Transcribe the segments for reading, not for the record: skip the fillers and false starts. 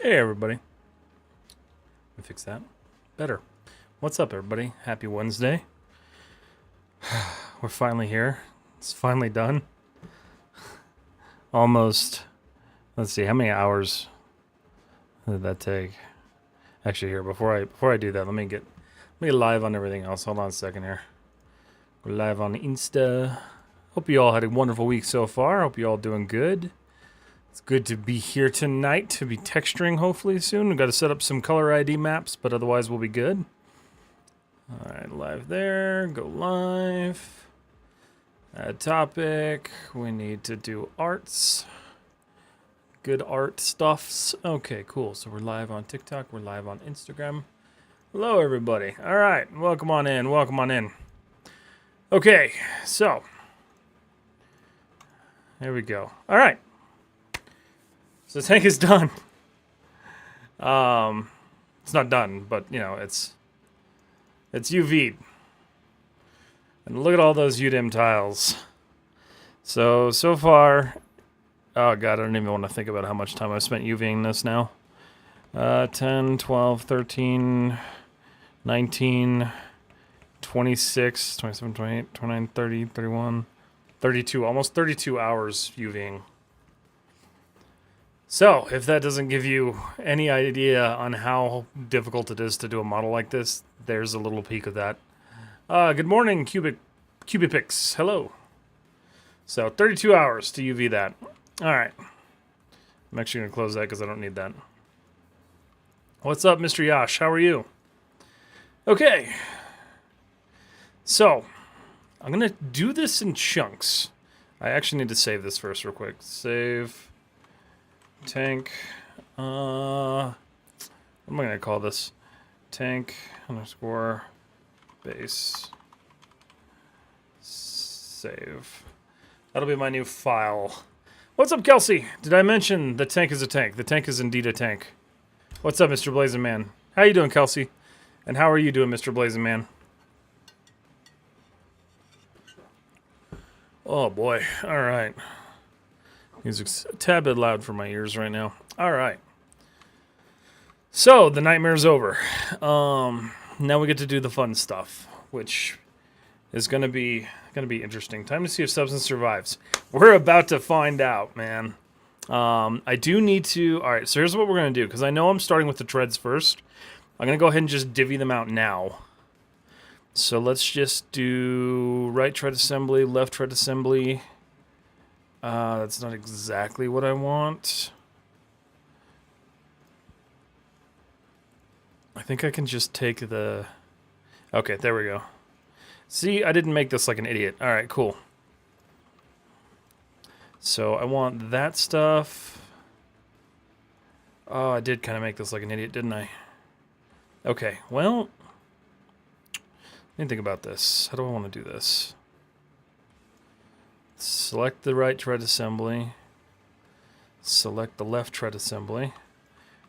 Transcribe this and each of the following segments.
Hey everybody. Let me fix that. Better. What's up everybody? Happy Wednesday. We're finally here. It's finally done. Almost. Let's see, how many hours did that take? Actually here, before I do that, let me get live on everything else. Hold on a second here. We're live on Insta. Hope you all had a wonderful week so far. Hope you all doing good. It's good to be here tonight, to be texturing hopefully soon. We've got to set up some color ID maps, but otherwise we'll be good. Alright, live there. Go live. Add topic. We need to do arts. Good art stuffs. Okay, cool. So we're live on TikTok. We're live on Instagram. Hello, everybody. Alright, welcome on in. Welcome on in. Okay, so. There we go. Alright. So the tank is done. It's not done, but you know, it's UV'd. And look at all those UDIM tiles. So far, oh god, I don't even want to think about how much time I've spent UVing this now. 10, 12, 13, 19, 26, 27, 28, 29, 30, 31, 32, almost 32 hours UVing. So, if that doesn't give you any idea on how difficult it is to do a model like this, there's a little peek of that. Good morning, Cubipix. Hello. So, 32 hours to UV that. Alright. I'm actually going to close that because I don't need that. What's up, Mr. Yash? How are you? Okay. So, I'm going to do this in chunks. I actually need to save this first real quick. Save... Tank, what am I going to call this? Tank underscore base save. That'll be my new file. What's up, Kelsey? Did I mention the tank is a tank? The tank is indeed a tank. What's up, Mr. Blazing Man? How you doing, Kelsey? And how are you doing, Mr. Blazing Man? Oh, boy. All right. Music's a tad bit loud for my ears right now. All right. So, the nightmare's over. Now we get to do the fun stuff, which is going to be interesting. Time to see if Substance survives. We're about to find out, man. I do need to... All right, so here's what we're going to do, because I know I'm starting with the treads first. I'm going to go ahead and just divvy them out now. So let's just do right tread assembly, left tread assembly... that's not exactly what I want. I think I can just take the... Okay, there we go. See, I didn't make this like an idiot. Alright, cool. So, I want that stuff. Oh, I did kind of make this like an idiot, didn't I? Okay, well... Let me think about this. How do I want to do this? Select the right tread assembly, select the left tread assembly,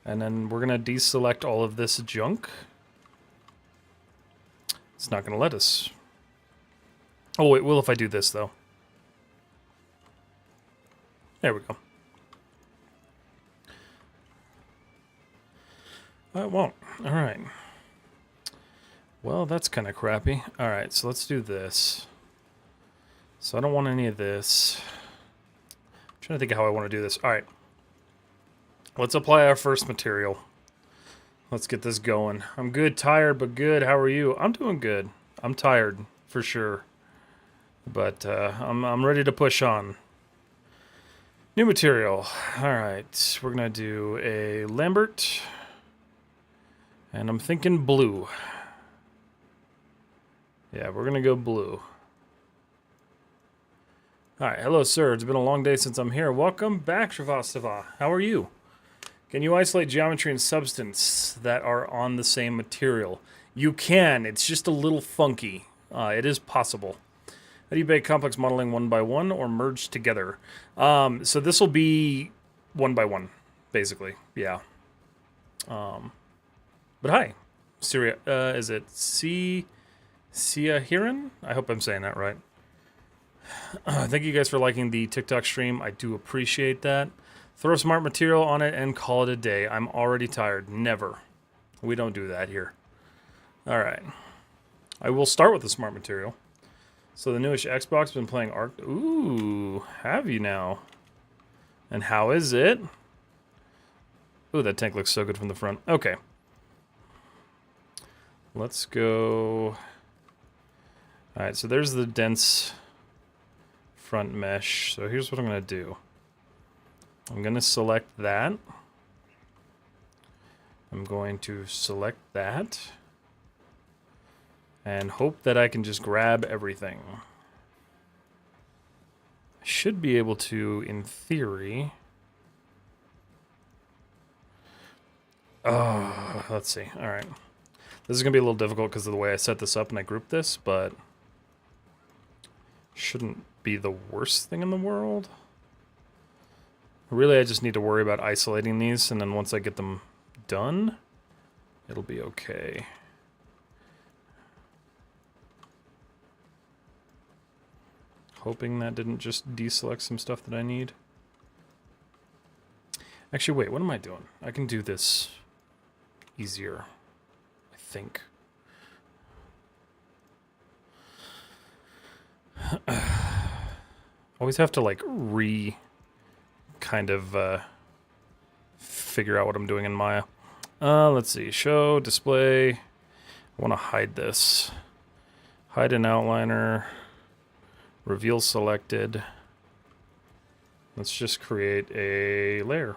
and then we're going to deselect all of this junk. It's not going to let us. Oh, it will if I do this, though. There we go. It won't. Alright. Well, that's kind of crappy. Alright, so let's do this. So I don't want any of this. I'm trying to think of how I want to do this. Alright. Let's apply our first material. Let's get this going. I'm good, tired, but good. How are you? I'm doing good. I'm tired, for sure. But I'm ready to push on. New material. Alright. We're going to do a Lambert. And I'm thinking blue. Yeah, we're going to go blue. Alright, hello sir, it's been a long day since I'm here. Welcome back, Shrivastava. How are you? Can you isolate geometry and substance that are on the same material? You can, it's just a little funky. It is possible. How do you bake complex modeling one by one or merge together? So this will be one by one, basically, yeah. But hi, Syria, is it Sia Hiran? I hope I'm saying that right. Thank you guys for liking the TikTok stream. I do appreciate that. Throw smart material on it and call it a day. I'm already tired. Never. We don't do that here. All right. I will start with the smart material. So the newish Xbox been playing Ark. Ooh, have you now? And how is it? Ooh, that tank looks so good from the front. Okay. Let's go. All right, so there's the dense front mesh. So here's what I'm going to do. I'm going to select that. I'm going to select that. And hope that I can just grab everything. I should be able to, in theory. Oh, let's see. All right. This is going to be a little difficult because of the way I set this up and I grouped this, but shouldn't be the worst thing in the world. Really, I just need to worry about isolating these, and then once I get them done, it'll be okay. Hoping that didn't just deselect some stuff that I need. Actually, wait, what am I doing? I can do this easier, I think. Always have to, like, kind of figure out what I'm doing in Maya. Let's see. Show, display. I want to hide this. Hide an outliner. Reveal selected. Let's just create a layer.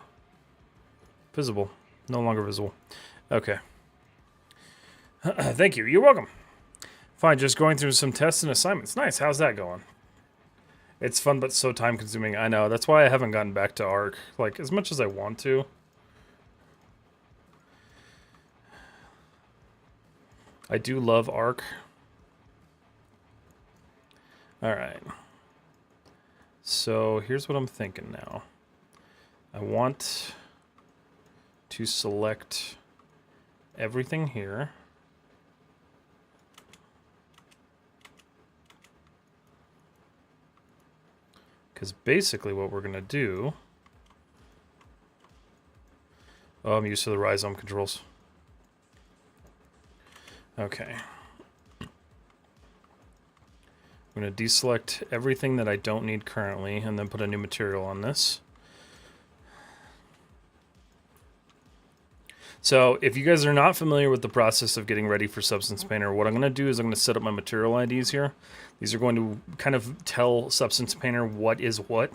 Visible. No longer visible. Okay. Thank you. You're welcome. Fine, just going through some tests and assignments. Nice. How's that going? It's fun, but so time-consuming. I know. That's why I haven't gotten back to Ark, like, as much as I want to. I do love Ark. All right. So here's what I'm thinking now. I want to select everything here. Because basically what we're going to do... Oh, I'm used to the rhizome controls. Okay. I'm going to deselect everything that I don't need currently and then put a new material on this. So if you guys are not familiar with the process of getting ready for Substance Painter, what I'm going to do is I'm going to set up my material IDs here. These are going to kind of tell Substance Painter what is what.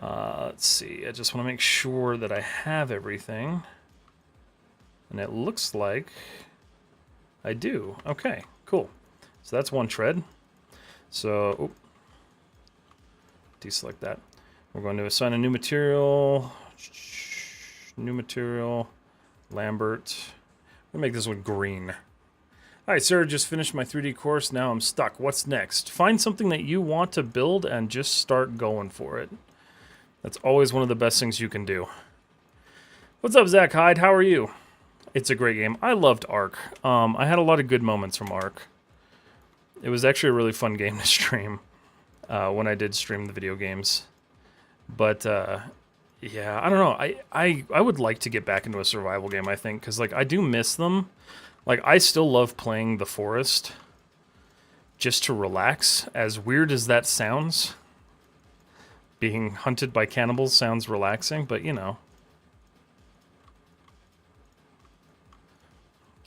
Let's see, I just want to make sure that I have everything. And it looks like I do. Okay, cool. So that's one shred. So, deselect that. We're going to assign a new material. New material. Lambert. I'm going to make this one green. Alright, sir, just finished my 3D course. Now I'm stuck. What's next? Find something that you want to build and just start going for it. That's always one of the best things you can do. What's up, Zach Hyde? How are you? It's a great game. I loved Ark. I had a lot of good moments from Ark. It was actually a really fun game to stream when I did stream the video games. But, yeah, I don't know. I would like to get back into a survival game, I think, because, like, I do miss them. Like, I still love playing The Forest just to relax. As weird as that sounds, being hunted by cannibals sounds relaxing, but, you know.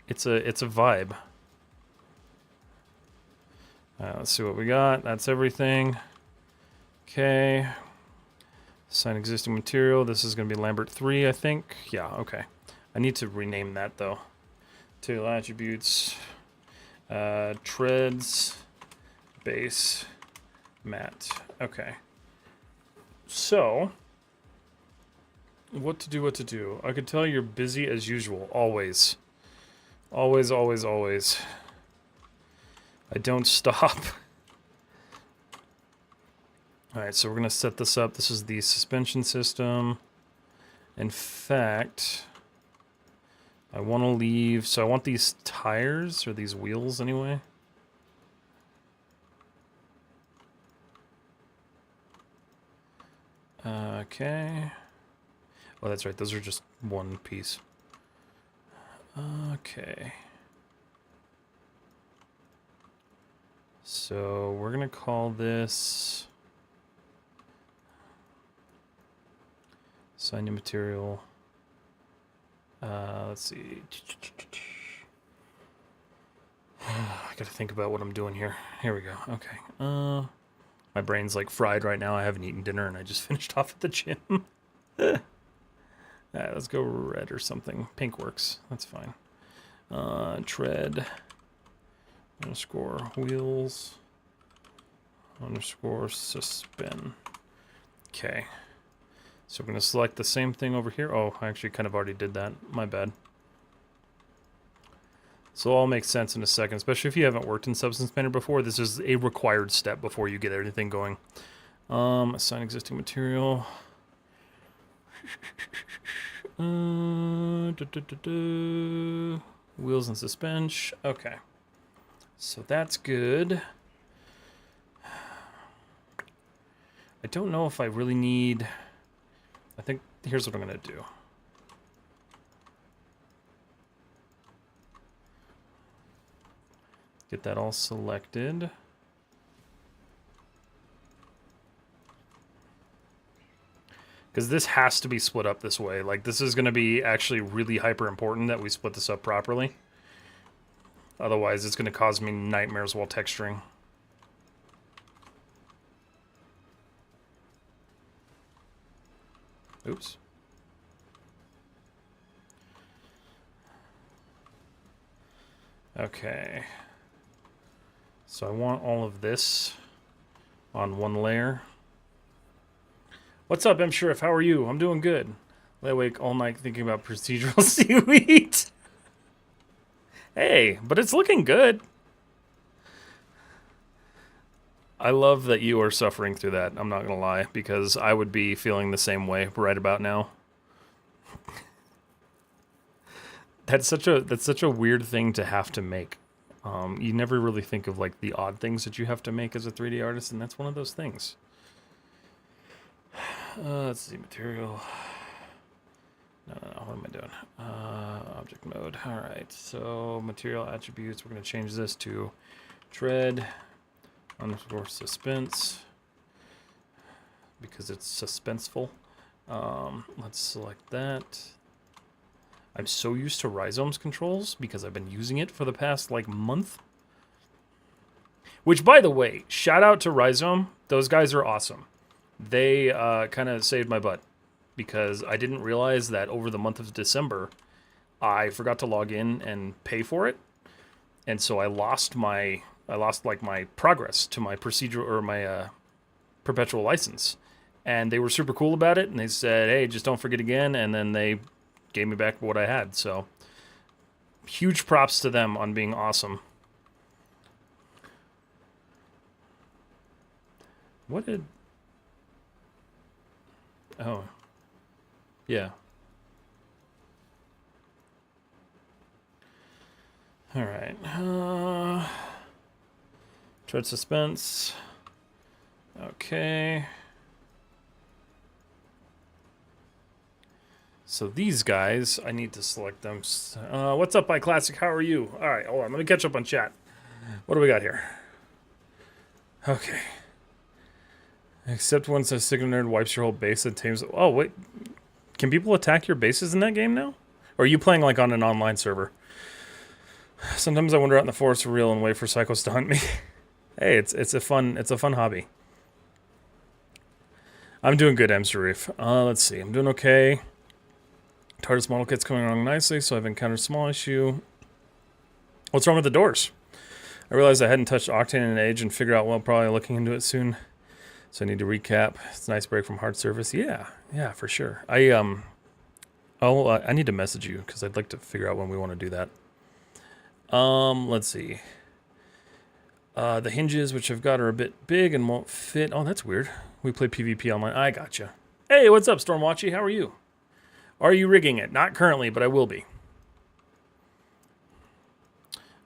It's a vibe. Let's see what we got. That's everything. Okay. Assign existing material. This is going to be Lambert 3, I think. Yeah, okay. I need to rename that, though. Material attributes. Treads. Base. Matte. Okay. So, what to do. I could tell you're busy as usual. Always. Always, always, always. I don't stop. Alright, so we're going to set this up. This is the suspension system. In fact, I want to leave... So I want these tires, or these wheels anyway. Okay. Oh, that's right. Those are just one piece. Okay. So we're going to call this assign new material. Let's see. I gotta think about what I'm doing here. Here we go. Okay. My brain's like fried right now. I haven't eaten dinner and I just finished off at the gym. Alright, let's go red or something. Pink works. That's fine. Tread underscore wheels underscore suspend. Okay. So we're going to select the same thing over here. Oh, I actually kind of already did that. My bad. So it'll all make sense in a second, especially if you haven't worked in Substance Painter before. This is a required step before you get everything going. Assign existing material. Wheels and suspension. Okay. So that's good. I don't know if I really need... I think here's what I'm going to do. Get that all selected. Because this has to be split up this way. Like, this is going to be actually really hyper important that we split this up properly. Otherwise, it's going to cause me nightmares while texturing. Oops. Okay. So I want all of this on one layer. What's up, M. Sheriff? How are you? I'm doing good. Lay awake all night thinking about procedural seaweed. Hey, but it's looking good. I love that you are suffering through that. I'm not gonna lie, because I would be feeling the same way right about now. That's such a weird thing to have to make. You never really think of like the odd things that you have to make as a 3D artist, and that's one of those things. Let's see, material. No, what am I doing? Object mode. All right, so material attributes. We're going to change this to tread underscore suspense because it's suspenseful. Let's select that. I'm so used to Rhizome's controls because I've been using it for the past like month. Which, by the way, shout out to Rhizome. Those guys are awesome. They kind of saved my butt because I didn't realize that over the month of December, I forgot to log in and pay for it. And so I lost like my progress to my procedural or my perpetual license. And they were super cool about it. And they said, hey, just don't forget again. And then they gave me back what I had. So huge props to them on being awesome. What did... Oh. Yeah. All right. Tread suspense. Okay. So these guys, I need to select them. What's up, iClassic? How are you? All right, hold on. Let me catch up on chat. What do we got here? Okay. Except once a Signal Nerd wipes your whole base and tames... Oh, wait. Can people attack your bases in that game now? Or are you playing like on an online server? Sometimes I wander out in the forest for real and wait for psychos to hunt me. Hey, it's a fun hobby. I'm doing good, M. Sharif. Let's see. I'm doing okay. TARDIS model kit's coming along nicely, so I've encountered a small issue. What's wrong with the doors? I realized I hadn't touched Octane in an age and figure out, well, probably looking into it soon. So I need to recap. It's a nice break from hard service. Yeah, for sure. I need to message you because I'd like to figure out when we want to do that. Let's see. The hinges, which I've got, are a bit big and won't fit. Oh, that's weird. We play PvP online. I gotcha. Hey, what's up, Stormwatchy? How are you? Are you rigging it? Not currently, but I will be.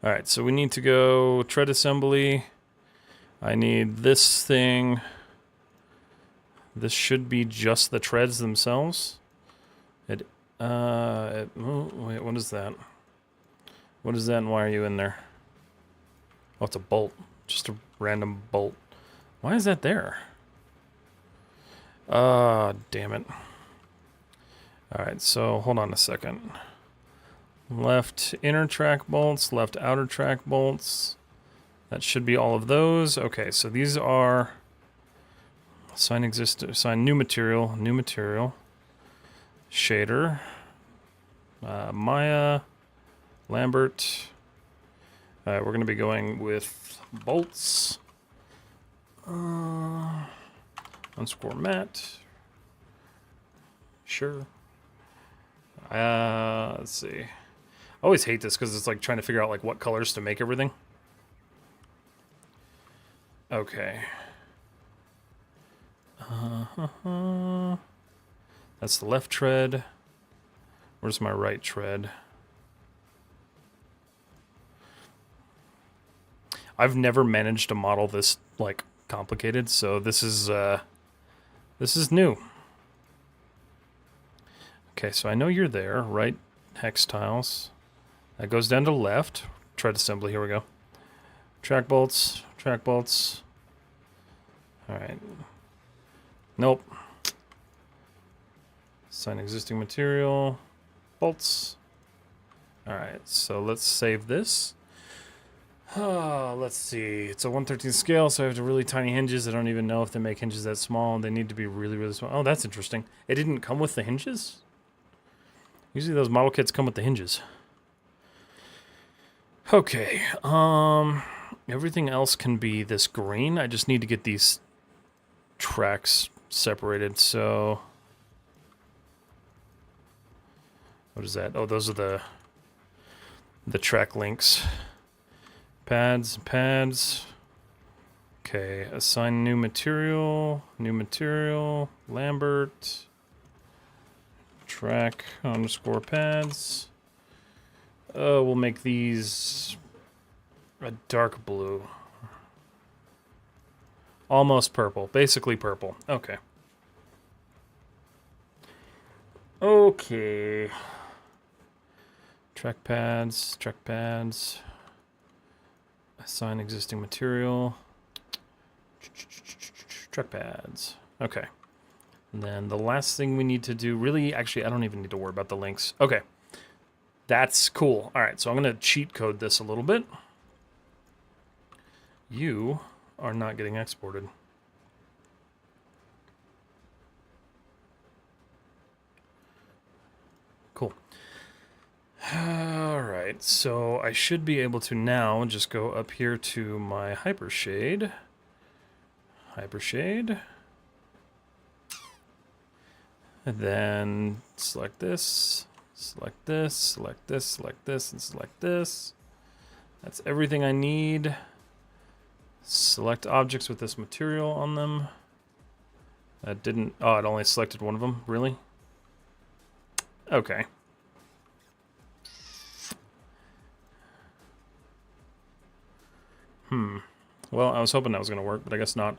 All right, so we need to go tread assembly. I need this thing. This should be just the treads themselves. Wait, what is that? What is that and why are you in there? Oh, it's a bolt. Just a random bolt. Why is that there? Damn it. Alright, so hold on a second. Left inner track bolts, left outer track bolts. That should be all of those. Okay, so these are assign new material, shader, Maya, Lambert. Alright, we're going to be going with bolts. Underscore Matt. Sure. Let's see. I always hate this because it's like trying to figure out like what colors to make everything. Okay. That's the left tread. Where's my right tread? I've never managed to model this like complicated, so this is new. Okay, so I know you're there, right? Hex tiles. That goes down to left. Tread assembly, here we go. Track bolts, track bolts. Alright. Nope. Assign existing material. Bolts. Alright, so let's save this. Let's see. It's a 1/13 scale, so I have really tiny hinges. I don't even know if they make hinges that small. They need to be really, really small. Oh, that's interesting. It didn't come with the hinges? Usually those model kits come with the hinges. Okay. Everything else can be this green. I just need to get these tracks separated, so... What is that? Oh, those are the track links. Pads. Okay, assign new material, Lambert, track underscore pads. We'll make these a dark blue. Almost purple, basically purple. Okay. Okay. Track pads. Assign existing material. Track pads. Okay. And then the last thing we need to do, really, actually, I don't even need to worry about the links. Okay. That's cool. All right, so I'm going to cheat code this a little bit. You are not getting exported. Cool. All right, so I should be able to now just go up here to my hypershade. And then select this, and select this. That's everything I need. Select objects with this material on them. That didn't... Oh, it only selected one of them? Really? Okay. Well, I was hoping that was going to work, but I guess not.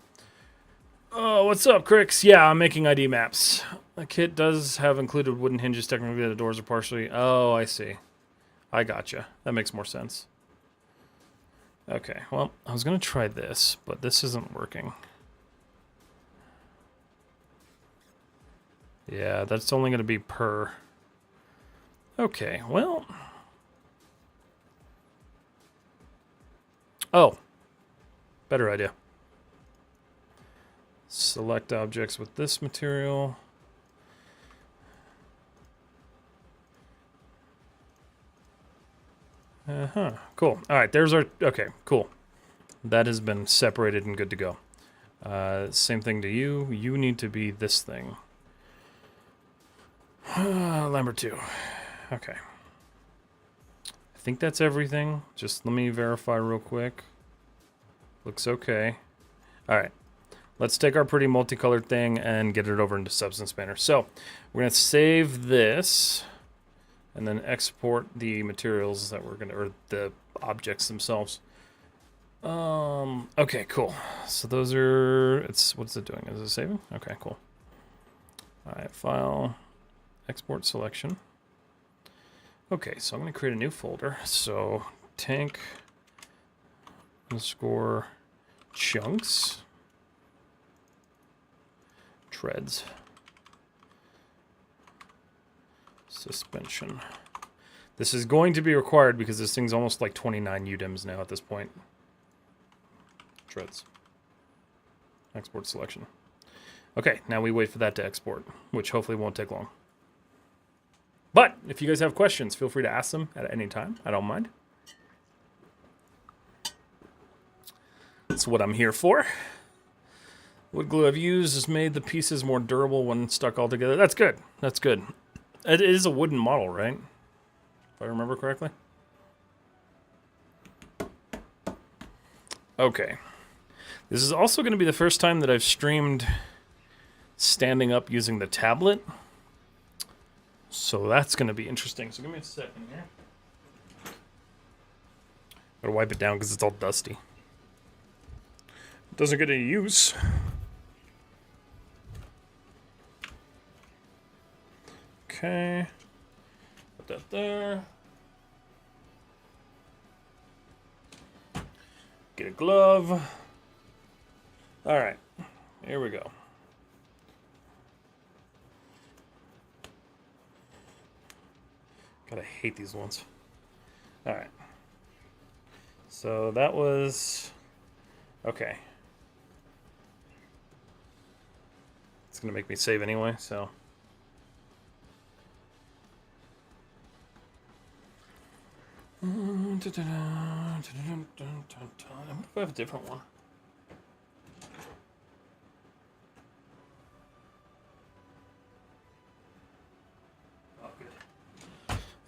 Oh, what's up, Crix? Yeah, I'm making ID maps. The kit does have included wooden hinges. Technically, the doors are partially... Oh, I see. I gotcha. That makes more sense. Okay, well, I was going to try this, but this isn't working. Yeah, that's only going to be per... Okay, well... Oh. Better idea. Select objects with this material. Cool. All right, there's our... Okay, cool. That has been separated and good to go. Same thing to you. You need to be this thing. Lambert 2. Okay. I think that's everything. Just let me verify real quick. Looks okay. All right. Let's take our pretty multicolored thing and get it over into Substance Banner. So we're going to save this and then export the materials that we're going to, or the objects themselves. Okay, cool. So those are, what's it doing? Is it saving? Okay, cool. All right, file, export selection. Okay, so I'm going to create a new folder. So tank underscore chunks treads suspension. This is going to be required because this thing's almost like 29 UDIMs now at this point. Treads. Export selection. Okay, now we wait for that to export, which hopefully won't take long. But if you guys have questions, feel free to ask them at any time. I don't mind. That's what I'm here for. Wood glue I've used has made the pieces more durable when stuck all together. That's good. That's good. It is a wooden model, right? If I remember correctly. Okay. This is also going to be the first time that I've streamed standing up using the tablet. So that's going to be interesting. So give me a second here. Gotta wipe it down because it's all dusty. It doesn't get any use. Okay. Put that there. Get a glove. All right. Here we go. God, I hate these ones. All right. So that was... Okay. It's going to make me save anyway, so... What if I have a different one? Oh, good.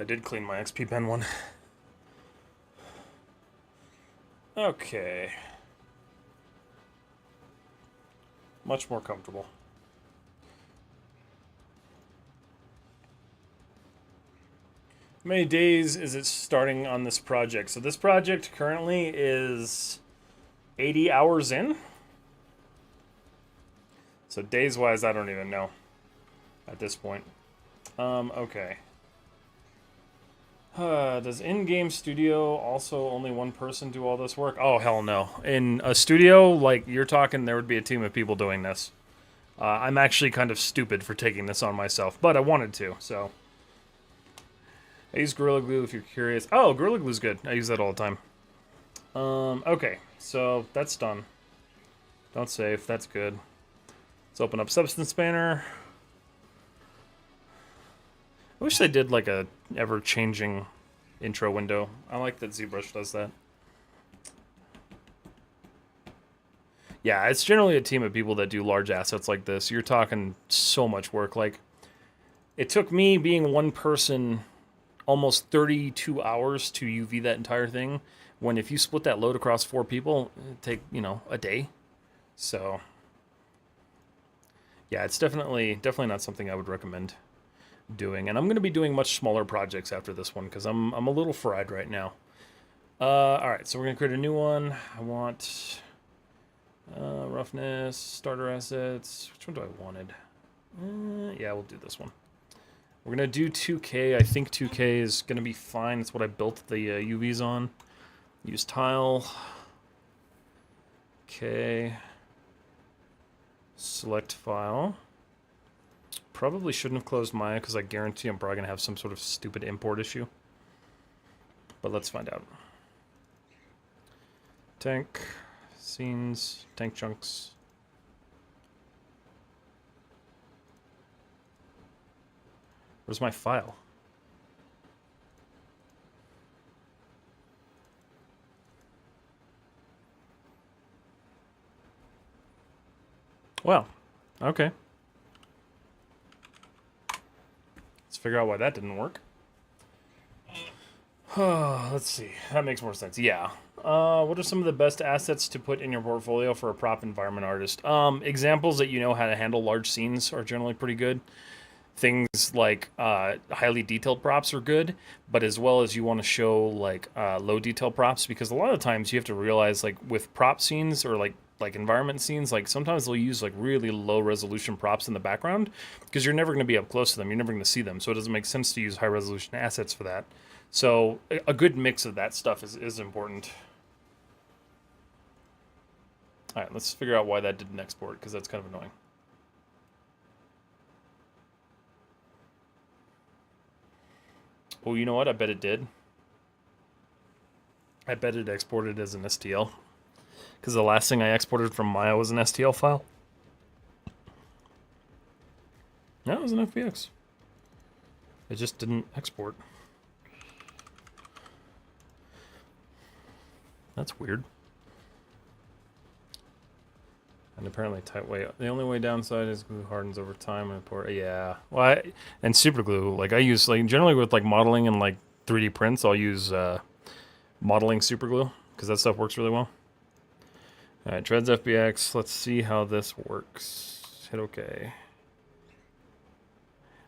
I did clean my XP pen one. Okay. Much more comfortable. How many days is it starting on this project? So this project currently is 80 hours in. So days-wise, I don't even know at this point. Okay. Does in-game studio also only one person do all this work? Oh, hell no. In a studio, like you're talking, there would be a team of people doing this. I'm actually kind of stupid for taking this on myself, but I wanted to, so... I use Gorilla Glue if you're curious. Oh, Gorilla Glue's good. I use that all the time. Okay, so that's done. Don't save. That's good. Let's open up Substance Banner. I wish they did like a ever-changing intro window. I like that ZBrush does that. Yeah, it's generally a team of people that do large assets like this. You're talking so much work. Like, it took me being one person almost 32 hours to UV that entire thing, when if you split that load across 4 people, it'd take, you know, a day. So, yeah, it's definitely not something I would recommend doing. And I'm going to be doing much smaller projects after this one, because I'm a little fried right now. Alright, so we're going to create a new one. I want roughness, starter assets. Which one do I wanted? Yeah, we'll do this one. We're going to do 2K. I think 2K is going to be fine. That's what I built the UVs on. Use tile. Okay. Select file. Probably shouldn't have closed Maya because I guarantee I'm probably going to have some sort of stupid import issue. But let's find out. Tank. Scenes. Tank chunks. Where's my file? Well, okay. Let's figure out why that didn't work. Let's see. That makes more sense. Yeah. What are some of the best assets to put in your portfolio for a prop environment artist? Examples that you know how to handle large scenes are generally pretty good. Things like highly detailed props are good, but as well as you want to show like low detail props, because a lot of times you have to realize, like with prop scenes or like like environment scenes, like sometimes they'll use like really low resolution props in the background because you're never going to be up close to them. You're never going to see them. So it doesn't make sense to use high resolution assets for that. So a good mix of that stuff is important. All right, let's figure out why that didn't export because that's kind of annoying. Oh, you know what? I bet it did. I bet it exported as an STL because the last thing I exported from Maya was an STL file. No, it was an FBX. It just didn't export. That's weird. And apparently tight weight. The only way downside is glue hardens over time and pour. Yeah. Well, and super glue. Like I use like generally with like modeling and like 3D prints, I'll use modeling super glue because that stuff works really well. All right, Treads FBX. Let's see how this works. Hit OK.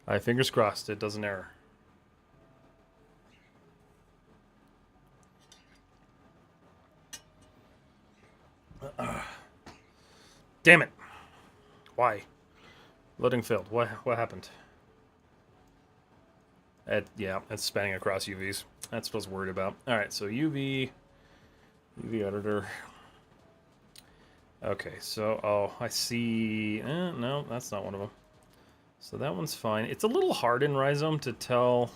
All right, fingers crossed. It doesn't error. Damn it. Why? Loading failed. What happened? Yeah, it's spanning across UVs. That's what I was worried about. All right, so UV editor. Okay, so, oh, I see. No, that's not one of them. So that one's fine. It's a little hard in Rhizome to tell.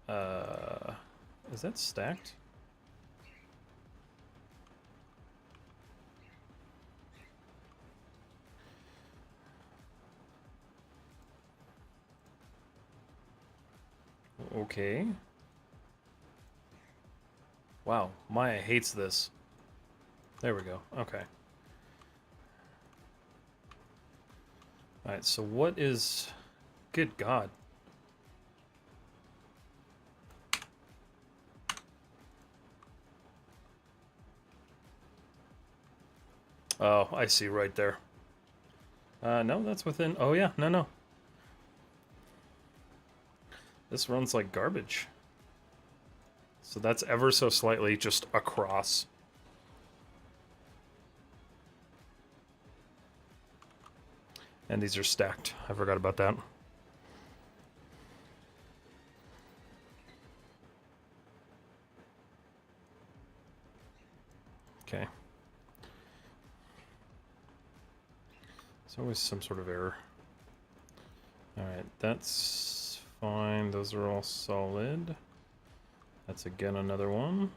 Is that stacked? Okay. Wow, Maya hates this. There we go. Okay. Alright, so what is... Good God. Oh, I see right there. No, that's within... Oh, yeah, no. This runs like garbage. So that's ever so slightly just across. And these are stacked. I forgot about that. Okay. There's always some sort of error. Alright, that's fine. Those are all solid. That's again another one.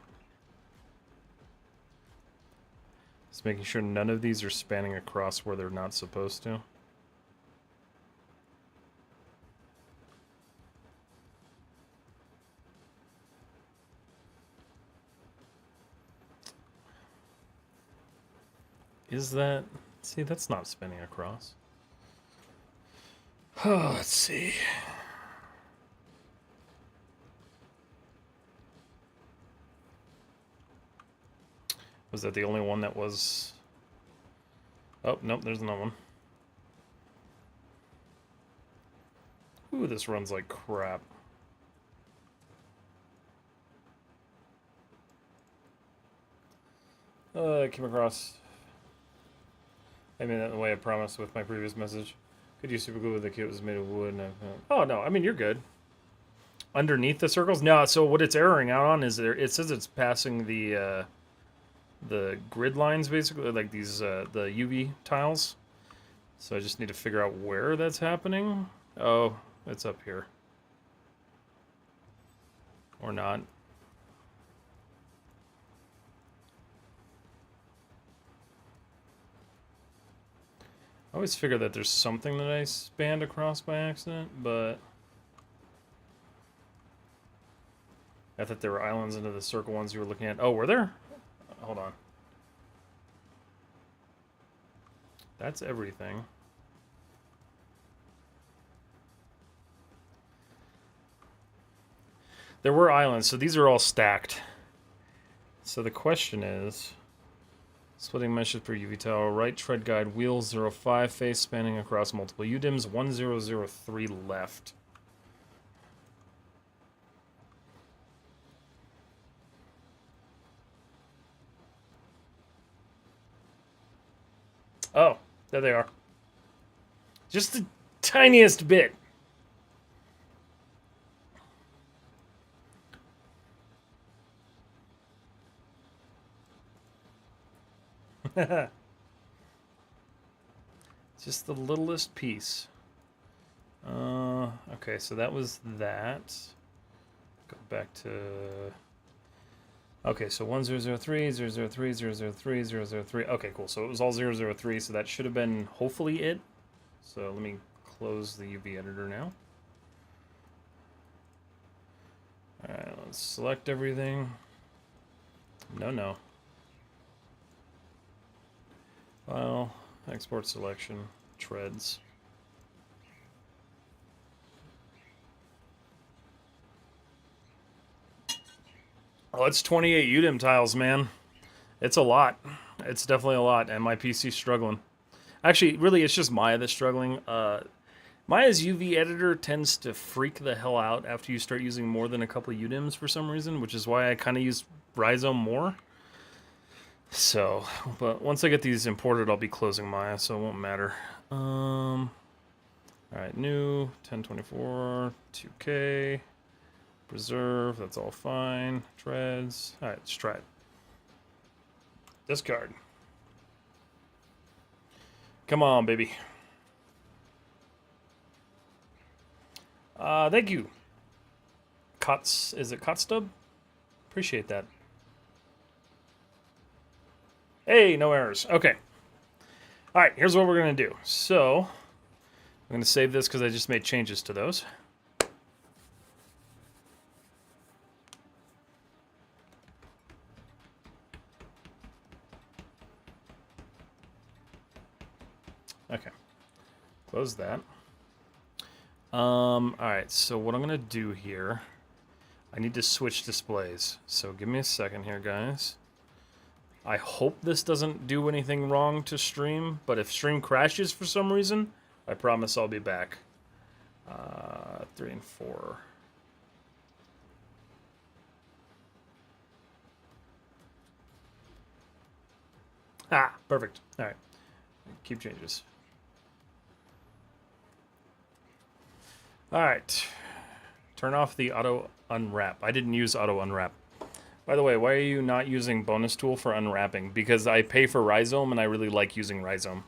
Just making sure none of these are spanning across where they're not supposed to. Is that... See, that's not spanning across. Oh, let's see. Was that the only one that was... Oh, nope, there's another one. Ooh, this runs like crap. I came across... I mean that the way I promised with my previous message. Could use super glue with the kit was made of wood. And oh, no, I mean, you're good. Underneath the circles? No, so what it's erroring out on is there. It says it's passing the grid lines, basically, like these, the UV tiles. So I just need to figure out where that's happening. Oh, it's up here. Or not. I always figure that there's something that I spanned across by accident, but... I thought there were islands into the circle ones you were looking at. Oh, were there? Hold on. That's everything. There were islands, so these are all stacked. So the question is... Splitting meshes per UV tower, right tread guide, wheel 05, face spanning across multiple UDIMs, 1003 left. Oh, there they are. Just the tiniest bit. Just the littlest piece. Okay, so that was that. Go back to... Okay, so 1003, 003, 003, 003. Okay, cool. So it was all 003, so that should have been hopefully it. So let me close the UV editor now. Alright, let's select everything. No. File, export selection, treads. Oh, it's 28 UDIM tiles, man. It's a lot. It's definitely a lot, and my PC's struggling. Actually, really, it's just Maya that's struggling. Maya's UV editor tends to freak the hell out after you start using more than a couple UDIMs for some reason, which is why I kind of use Rhizome more. So, but once I get these imported, I'll be closing Maya, so it won't matter. All right, new 1024 2K. Preserve, that's all fine. Treads. Alright, let's try it. Discard. Come on, baby. Thank you. Cots, is it Cotstub? Appreciate that. Hey, no errors. Okay. Alright, here's what we're going to do. So, I'm going to save this because I just made changes to those. Okay, close that. All right, so what I'm gonna do here, I need to switch displays. So give me a second here, guys. I hope this doesn't do anything wrong to stream, but if stream crashes for some reason, I promise I'll be back. 3 and 4. Ah, perfect. All right, keep changes. All right, turn off the auto unwrap. I didn't use auto unwrap. By the way, why are you not using bonus tool for unwrapping? Because I pay for Rhizome and I really like using Rhizome.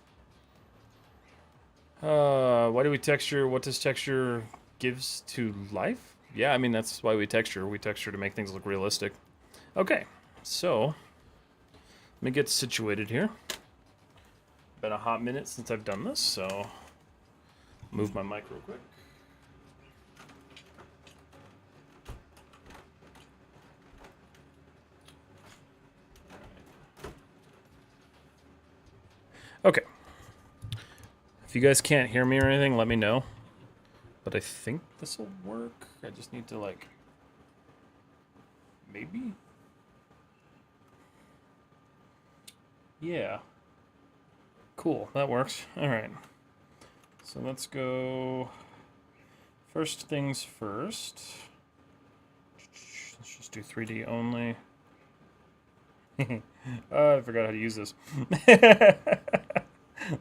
Why do we texture? What does texture gives to life? Yeah, I mean, that's why we texture. We texture to make things look realistic. Okay, so let me get situated here. Been a hot minute since I've done this, so move my mic real quick. Okay. If you guys can't hear me or anything, let me know. But I think this will work. I just need to, like, maybe? Yeah. Cool, that works. All right. So let's go first things first. Let's just do 3D only. Oh, I forgot how to use this.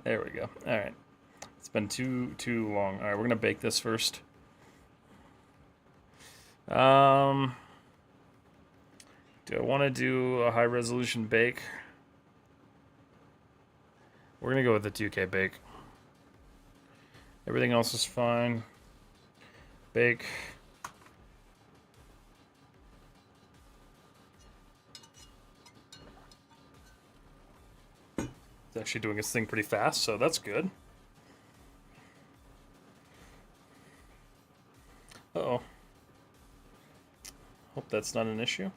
There we go. All right. It's been too long. All right, we're gonna bake this first. Do I want to do a high resolution bake? We're gonna go with the 2K bake. Everything else is fine. Bake. It's actually doing its thing pretty fast, so that's good. Uh-oh. Hope that's not an issue.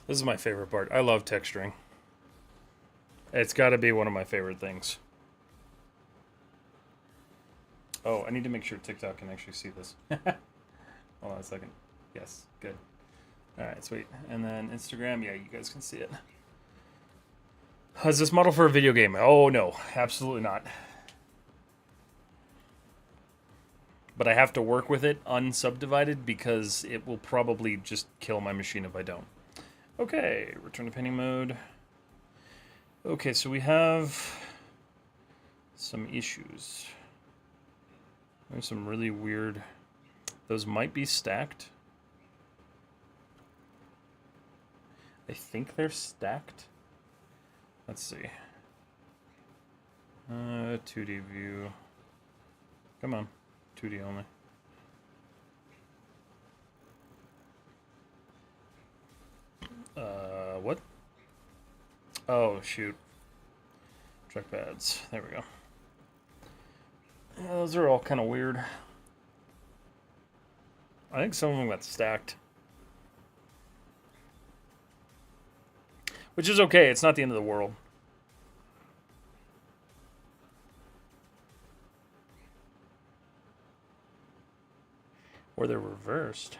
This is my favorite part. I love texturing. It's got to be one of my favorite things. Oh, I need to make sure TikTok can actually see this. Hold on a second. Yes, good. All right, sweet. And then Instagram, yeah, you guys can see it. Is this model for a video game? Oh, no, absolutely not. but I have to work with it unsubdivided because it will probably just kill my machine if I don't. Okay, return to painting mode. Okay, so we have some issues. There's some really weird... Those might be stacked. I think they're stacked. Let's see. 2D view. Come on. 2D only. What? Oh, shoot. Trackpads. There we go. Yeah, those are all kind of weird. I think some of them got stacked. Which is okay. It's not the end of the world. Or they're reversed.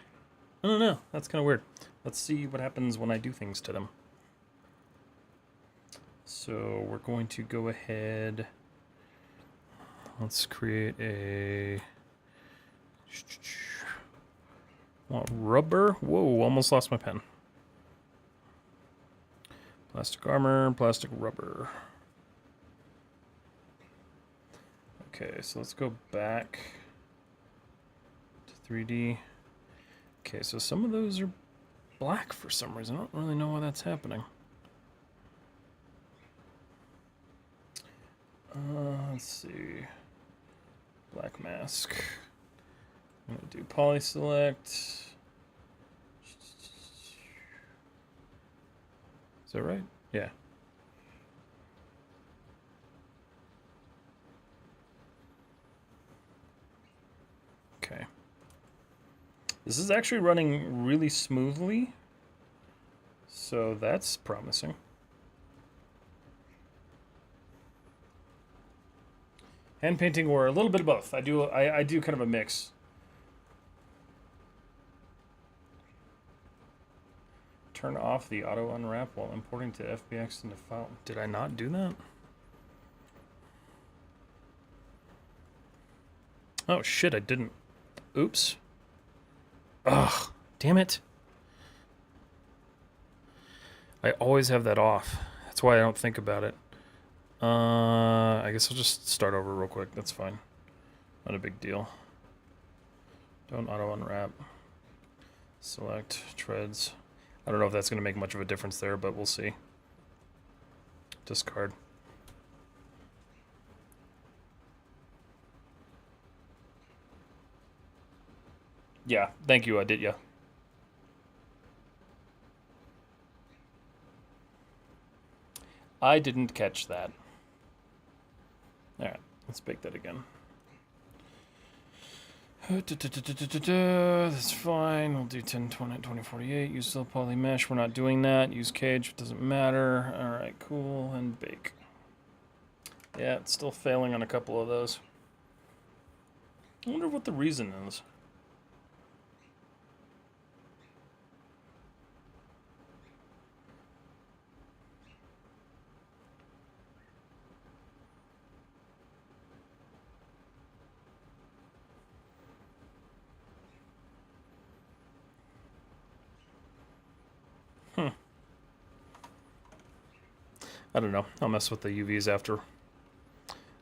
I don't know. That's kind of weird. Let's see what happens when I do things to them. So we're going to go ahead. Let's create a rubber. Whoa, almost lost my pen. Plastic armor, plastic rubber. Okay, so let's go back to 3D. Okay, so some of those are black for some reason. I don't really know why that's happening. Let's see. Black mask. I'm going to do poly select. Is that right? Yeah. Okay. This is actually running really smoothly, so that's promising. Hand painting or a little bit of both. I do kind of a mix. Turn off the auto unwrap while importing to FBX into file. Did I not do that? Oh shit, I didn't. Oops. Ugh, damn it. I always have that off. That's why I don't think about it. I guess I'll just start over real quick. That's fine. Not a big deal. Don't auto unwrap. Select treads. I don't know if that's going to make much of a difference there, but we'll see. Discard. Yeah, thank you, Aditya. I didn't catch that. Alright, let's bake that again. That's fine. We'll do 10, 20, 20, 48. Use still poly mesh. We're not doing that. Use cage. It doesn't matter. Alright, cool. And bake. Yeah, it's still failing on a couple of those. I wonder what the reason is. I don't know. I'll mess with the UVs after.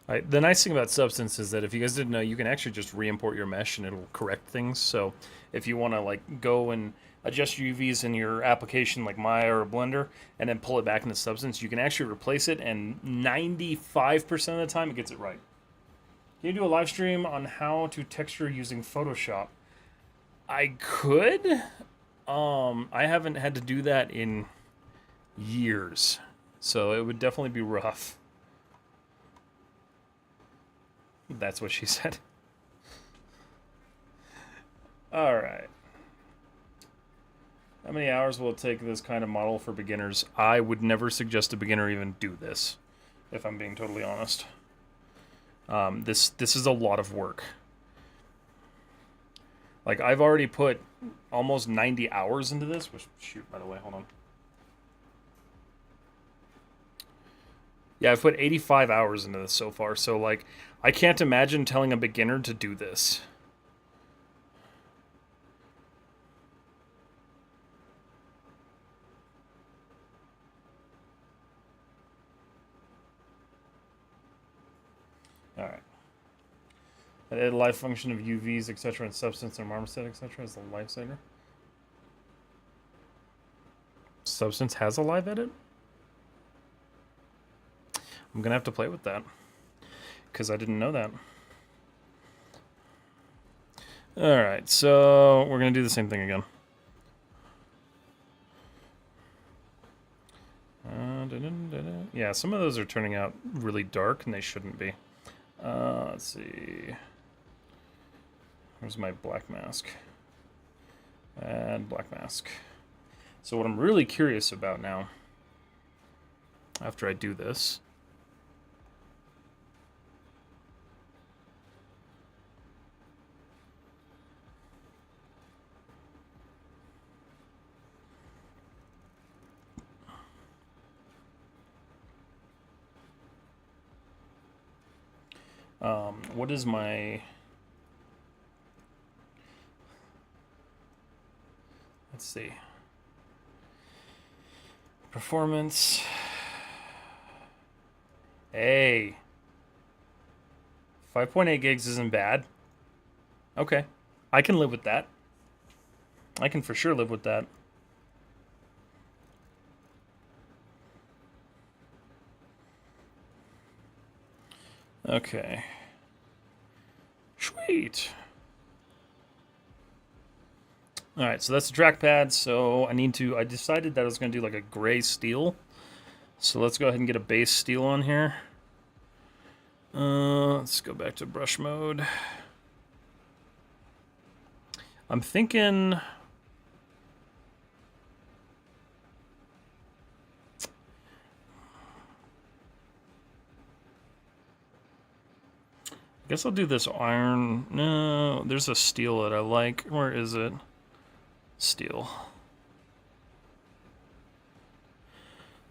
The nice thing about Substance is that if you guys didn't know, you can actually just re-import your mesh and it'll correct things. So if you want to like go and adjust your UVs in your application like Maya or Blender and then pull it back into Substance, you can actually replace it, and 95% of the time it gets it right. Can you do a live stream on how to texture using Photoshop? I could. I haven't had to do that in years. So it would definitely be rough. That's what she said. Alright. How many hours will it take this kind of model for beginners? I would never suggest a beginner even do this, if I'm being totally honest. This is a lot of work. Like, I've already put almost 90 hours into this. Which, shoot, by the way, hold on. Yeah, I've put 85 hours into this so far, so, like, I can't imagine telling a beginner to do this. A life function of UVs, etc., and substance and marmoset, etc., is the life cider. Substance has a live edit? I'm gonna have to play with that because I didn't know that. All right, so we're gonna do the same thing again. Yeah, some of those are turning out really dark, and they shouldn't be. Let's see. Where's my black mask? Add black mask. So what I'm really curious about now, after I do this, what is my... Let's see. Performance. Hey. 5.8 gigs isn't bad. Okay. I can live with that. I can for sure live with that. Okay. Sweet. All right, so that's the trackpad. So I decided that I was going to do like a gray steel. So let's go ahead and get a base steel on here. Let's go back to brush mode. I'm thinking... I guess I'll do this iron. No, there's a steel that I like. Where is it? Steel.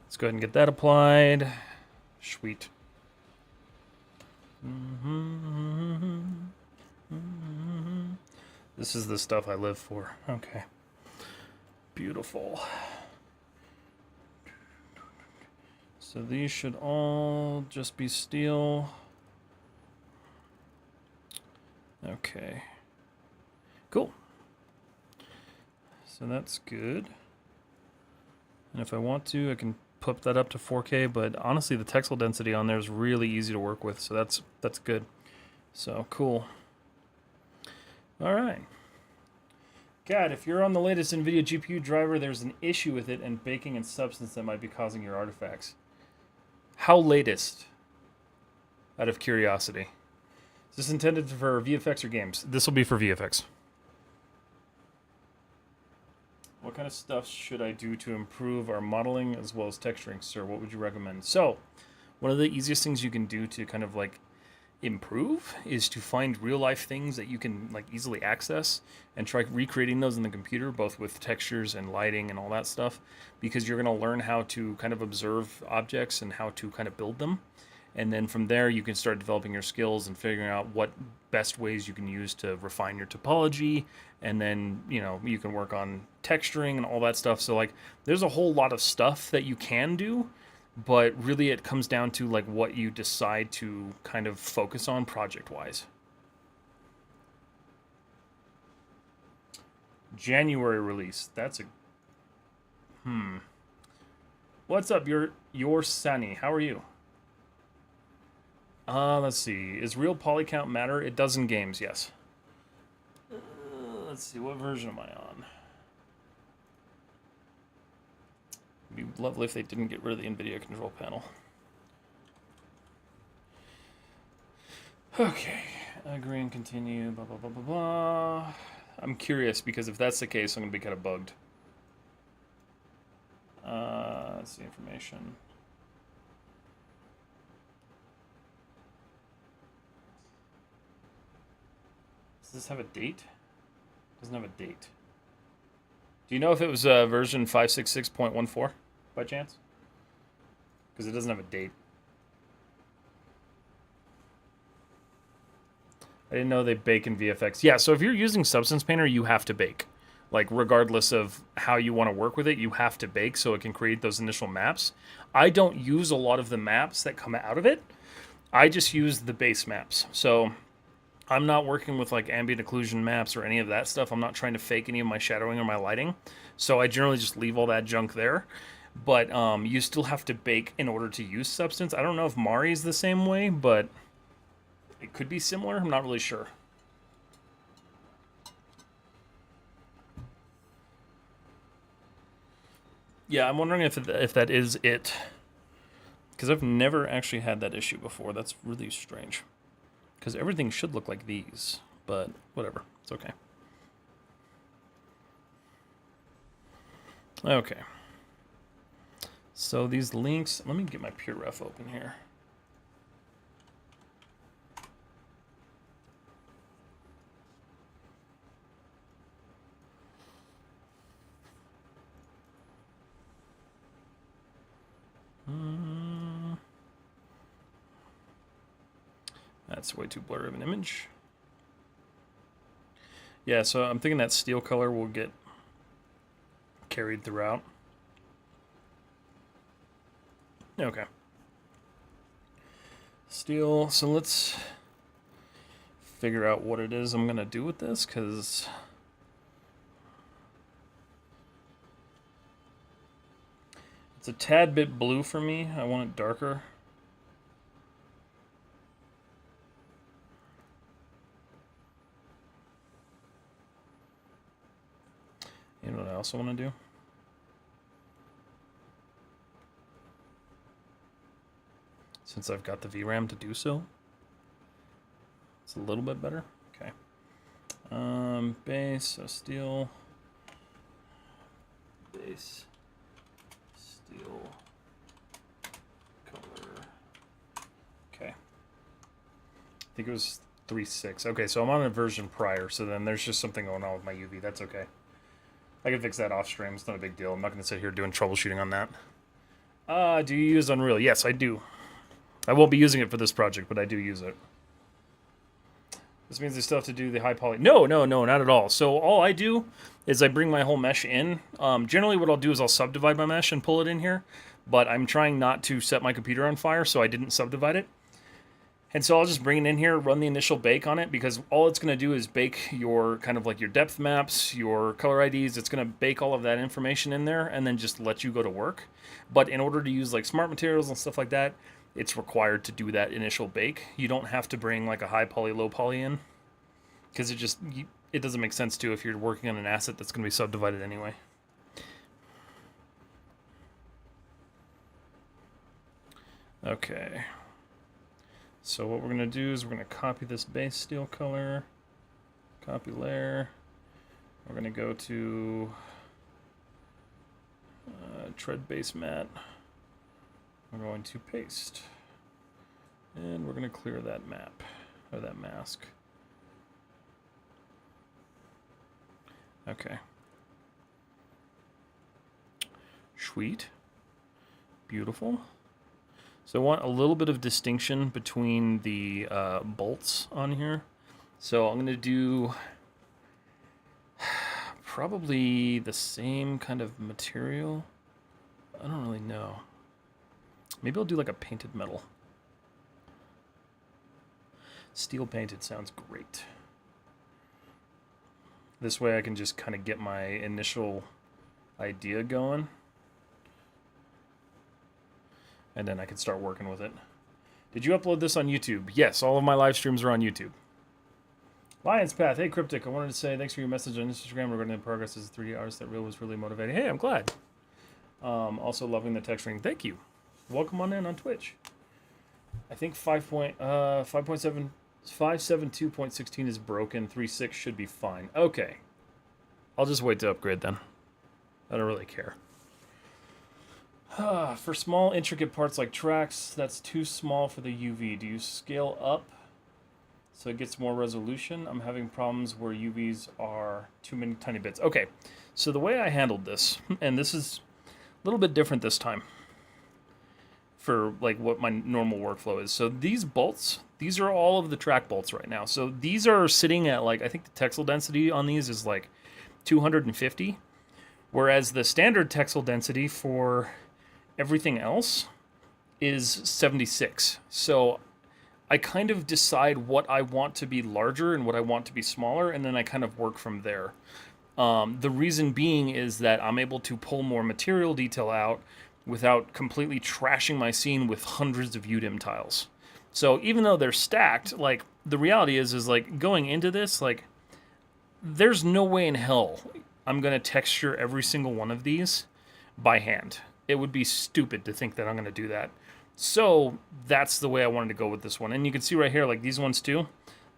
Let's go ahead and get that applied. Sweet. This is the stuff I live for. Okay. Beautiful. So these should all just be steel. Okay. Cool. So that's good. And if I want to, I can put that up to 4K, but honestly the texel density on there is really easy to work with, so that's good. So cool. All right. God, if you're on the latest NVIDIA GPU driver, there's an issue with it and baking and substance that might be causing your artifacts. How latest? Out of curiosity. Is this intended for VFX or games? This will be for VFX. What kind of stuff should I do to improve our modeling as well as texturing, sir? What would you recommend? So, one of the easiest things you can do to kind of like improve is to find real life things that you can like easily access and try recreating those in the computer, both with textures and lighting and all that stuff, because you're going to learn how to kind of observe objects and how to kind of build them. And then from there, you can start developing your skills and figuring out what best ways you can use to refine your topology. And then, you know, you can work on texturing and all that stuff. So, like, there's a whole lot of stuff that you can do, but really it comes down to, like, what you decide to kind of focus on project-wise. January release. That's a... What's up? You're Sunny. How are you? Let's see. Is real poly count matter? It does in games, yes. Let's see. What version am I on? It'd be lovely if they didn't get rid of the NVIDIA control panel. Okay. Agree and continue. Blah, blah, blah, blah, blah. I'm curious because if that's the case, I'm going to be kind of bugged. Let's see. Information. Does this have a date? It doesn't have a date. Do you know if it was version 566.14 by chance? Because it doesn't have a date. I didn't know they bake in VFX. Yeah, so if you're using Substance Painter, you have to bake. Like, regardless of how you want to work with it, you have to bake so it can create those initial maps. I don't use a lot of the maps that come out of it. I just use the base maps. So I'm not working with like ambient occlusion maps or any of that stuff. I'm not trying to fake any of my shadowing or my lighting. So I generally just leave all that junk there. But you still have to bake in order to use Substance. I don't know if Mari's the same way, but it could be similar. I'm not really sure. Yeah, I'm wondering if that is it. Because I've never actually had that issue before. That's really strange. Because everything should look like these. But whatever. It's okay. Okay. So these links... Let me get my PureRef open here. That's way too blurry of an image. Yeah, so I'm thinking that steel color will get carried throughout. Okay. Steel, so let's figure out what it is I'm going to do with this, because it's a tad bit blue for me. I want it darker. You know what I also want to do? Since I've got the VRAM to do so, it's a little bit better. Okay. Base, so steel. Base. Steel. Color. Okay. I think it was 3.6. Okay, so I'm on a version prior, so then there's just something going on with my UV. That's okay. I can fix that off stream. It's not a big deal. I'm not going to sit here doing troubleshooting on that. Do you use Unreal? Yes, I do. I won't be using it for this project, but I do use it. This means they still have to do the high poly. No, not at all. So all I do is I bring my whole mesh in. Generally what I'll do is I'll subdivide my mesh and pull it in here, but I'm trying not to set my computer on fire, so I didn't subdivide it. And so I'll just bring it in here, run the initial bake on it, because all it's going to do is bake your kind of like your depth maps, your color IDs. It's going to bake all of that information in there and then just let you go to work. But in order to use like smart materials and stuff like that, it's required to do that initial bake. You don't have to bring like a high poly, low poly in, because it doesn't make sense to if you're working on an asset that's going to be subdivided anyway. Okay. So what we're going to do is we're going to copy this base steel color, copy layer. We're going to go to tread base mat. We're going to paste. And we're going to clear that map, or that mask. Okay. Sweet. Beautiful. So I want a little bit of distinction between the bolts on here. So I'm going to do probably the same kind of material. I don't really know. Maybe I'll do like a painted metal. Steel painted sounds great. This way I can just kind of get my initial idea going. And then I can start working with it. Did you upload this on YouTube? Yes, all of my live streams are on YouTube. Lion's Path, hey Cryptic, I wanted to say thanks for your message on Instagram regarding the progress as a 3D artist. That reel was really motivating. Hey, I'm glad. Also loving the texturing. Thank you. Welcome on in on Twitch. I think 572.16 is broken. 3.6 should be fine. Okay. I'll just wait to upgrade then. I don't really care. For small, intricate parts like tracks, that's too small for the UV. Do you scale up so it gets more resolution? I'm having problems where UVs are too many tiny bits. Okay, so the way I handled this, and this is a little bit different this time for like what my normal workflow is. So these bolts, these are all of the track bolts right now. So these are sitting at like, I think the textile density on these is like 250, whereas the standard textile density for everything else is 76. So I kind of decide what I want to be larger and what I want to be smaller, and then I kind of work from there. The reason being is that I'm able to pull more material detail out without completely trashing my scene with hundreds of UDIM tiles. So even though they're stacked, like the reality is like going into this, like there's no way in hell I'm gonna texture every single one of these by hand. It would be stupid to think that I'm gonna do that. So that's the way I wanted to go with this one. And you can see right here, like these ones too,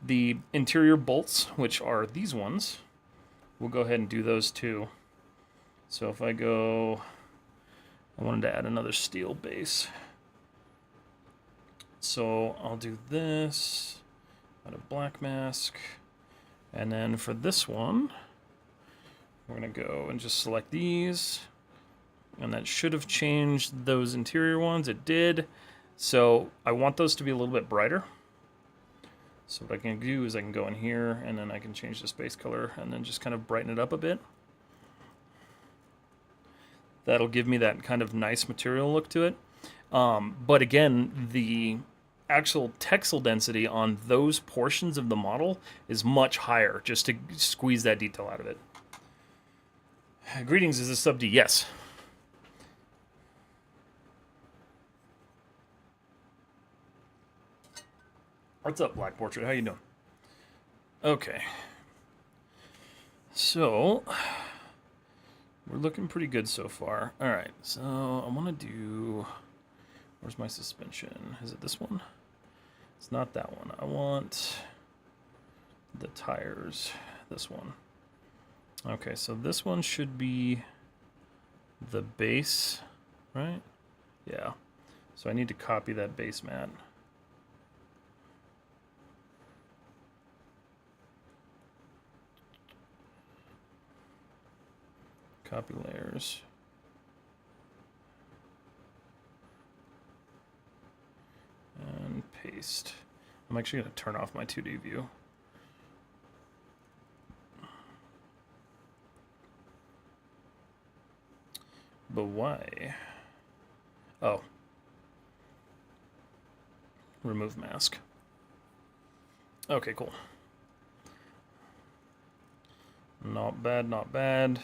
the interior bolts, which are these ones, we'll go ahead and do those too. So if I go, I wanted to add another steel base. So I'll do this, add a black mask. And then for this one, we're gonna go and just select these. And that should have changed those interior ones. It did. So I want those to be a little bit brighter. So what I can do is I can go in here and then I can change the space color and then just kind of brighten it up a bit. That'll give me that kind of nice material look to it. But again, the actual texel density on those portions of the model is much higher just to squeeze that detail out of it. Greetings, is this sub D? Yes. What's up, Black Portrait? How you doing? Okay. So, we're looking pretty good so far. All right, so I want to do... Where's my suspension? Is it this one? It's not that one. I want the tires. This one. Okay, so this one should be the base, right? Yeah. So I need to copy that base mat. Copy layers. And paste. I'm actually going to turn off my 2D view. But why? Oh. Remove mask. Okay, cool. Not bad, not bad.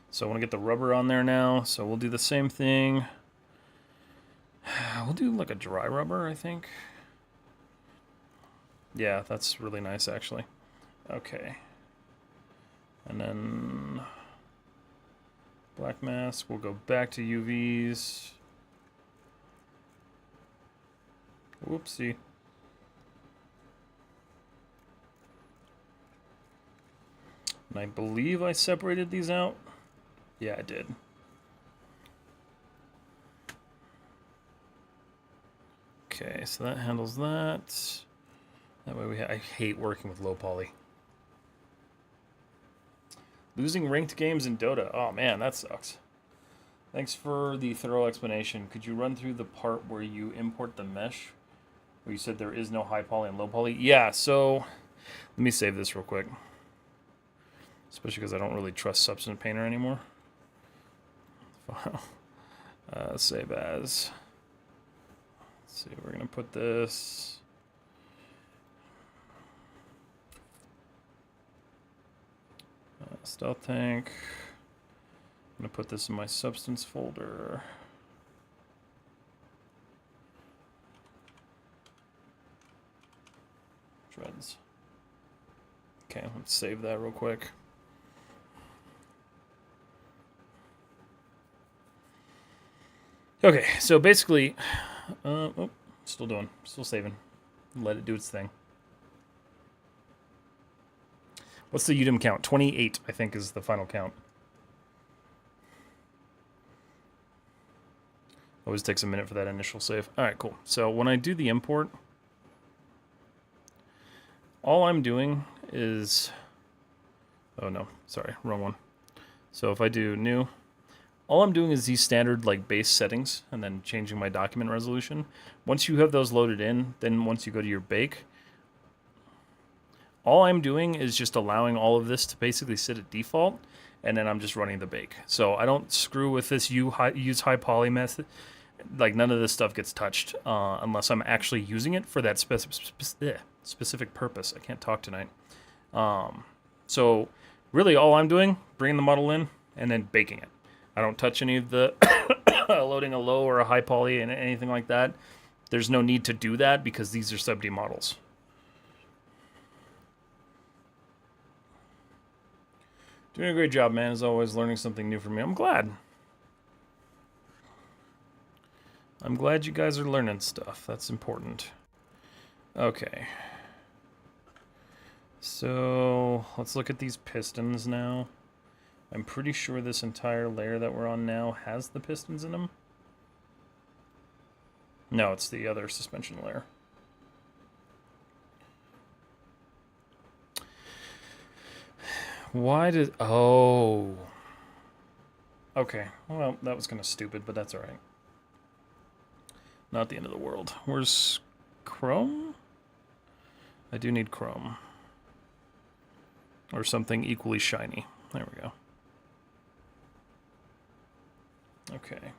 So I want to get the rubber on there now. So we'll do the same thing. We'll do like a dry rubber, I think. Yeah, that's really nice, actually. Okay. And then black mask. We'll go back to UVs. Whoopsie. And I believe I separated these out. Yeah, I did. Okay, so that handles that. That way I hate working with low poly. Losing ranked games in Dota. Oh man, that sucks. Thanks for the thorough explanation. Could you run through the part where you import the mesh? Where you said there is no high poly and low poly? Yeah, so let me save this real quick. Especially because I don't really trust Substance Painter anymore. File. Save as. Let's see, we're going to put this. Stealth Tank. I'm going to put this in my Substance folder. Dreads. Okay, let's save that real quick. Okay, so basically, oh, still saving. Let it do its thing. What's the UDIM count? 28, I think, is the final count. Always takes a minute for that initial save. All right, cool. So when I do the import, all I'm doing is... Oh, no. Sorry, wrong one. So if I do new... All I'm doing is these standard like base settings and then changing my document resolution. Once you have those loaded in, then once you go to your bake, all I'm doing is just allowing all of this to basically sit at default, and then I'm just running the bake. So I don't screw with this use high poly method like none of this stuff gets touched unless I'm actually using it for that specific purpose. I can't talk tonight. So really all I'm doing, bringing the model in and then baking it. I don't touch any of the loading a low or a high poly and anything like that. There's no need to do that because these are sub-D models. Doing a great job, man, as always, learning something new from me. I'm glad. I'm glad you guys are learning stuff. That's important. Okay. So let's look at these pistons now. I'm pretty sure this entire layer that we're on now has the pistons in them. No, it's the other suspension layer. Why did... Oh. Okay. Well, that was kind of stupid, but that's alright. Not the end of the world. Where's chrome? I do need chrome. Or something equally shiny. There we go. Okay.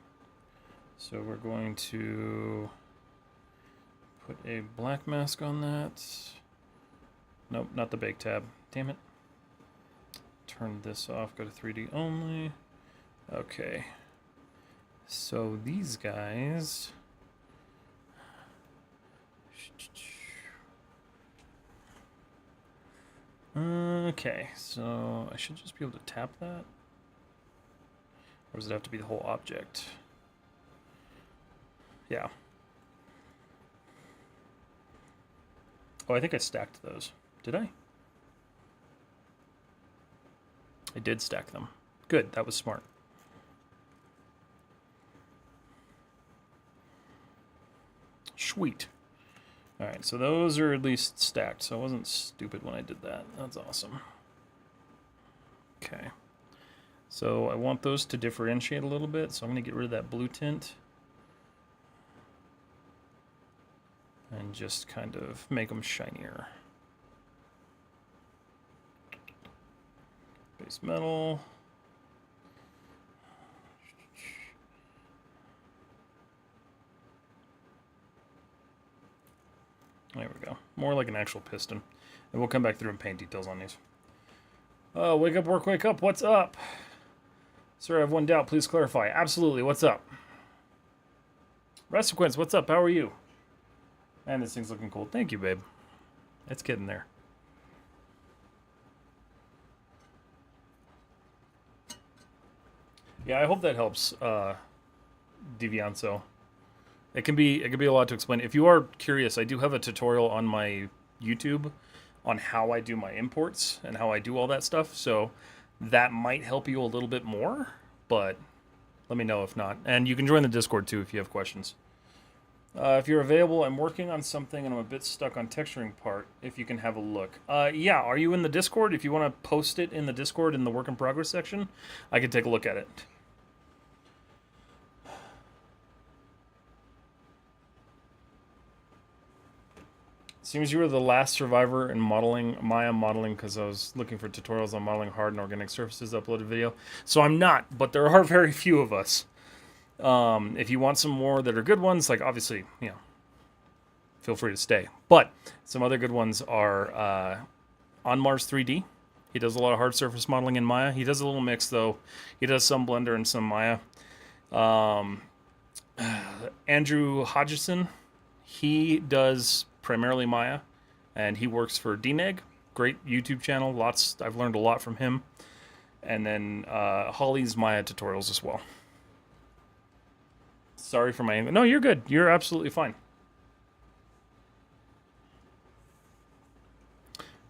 So we're going to put a black mask on that. Nope, not the bake tab. Damn it. Turn this off, go to 3D only. Okay. So these guys... Okay, so I should just be able to tap that. Or does it have to be the whole object? Yeah. Oh, I think I stacked those. Did I? I did stack them. Good, that was smart. Sweet. Alright, so those are at least stacked, so I wasn't stupid when I did that. That's awesome. Okay. So I want those to differentiate a little bit, so I'm going to get rid of that blue tint. And just kind of make them shinier. Base metal. There we go. More like an actual piston. And we'll come back through and paint details on these. Oh, wake up, work, wake up. What's up? Sir, I have one doubt. Please clarify. Absolutely. What's up? Restiquence, what's up? How are you? Man, this thing's looking cool. Thank you, babe. It's getting there. Yeah, I hope that helps, Devianzo. It can be a lot to explain. If you are curious, I do have a tutorial on my YouTube on how I do my imports and how I do all that stuff. So that might help you a little bit more, but let me know if not. And you can join the Discord too if you have questions. If you're available, I'm working on something and I'm a bit stuck on texturing part. If you can have a look. Yeah, are you in the Discord? If you want to post it in the Discord in the work in progress section, I can take a look at it. Seems you were the last survivor in modeling, Maya modeling, because I was looking for tutorials on modeling hard and organic surfaces uploaded video. So I'm not, but there are very few of us. If you want some more that are good ones, like obviously, you know, feel free to stay. But some other good ones are on Mars 3D. He does a lot of hard surface modeling in Maya. He does a little mix though. He does some Blender and some Maya. Andrew Hodgson, he does primarily Maya, and he works for DNEG. Great YouTube channel. I've learned a lot from him. And then Holly's Maya tutorials as well. Sorry for my... No, you're good. You're absolutely fine.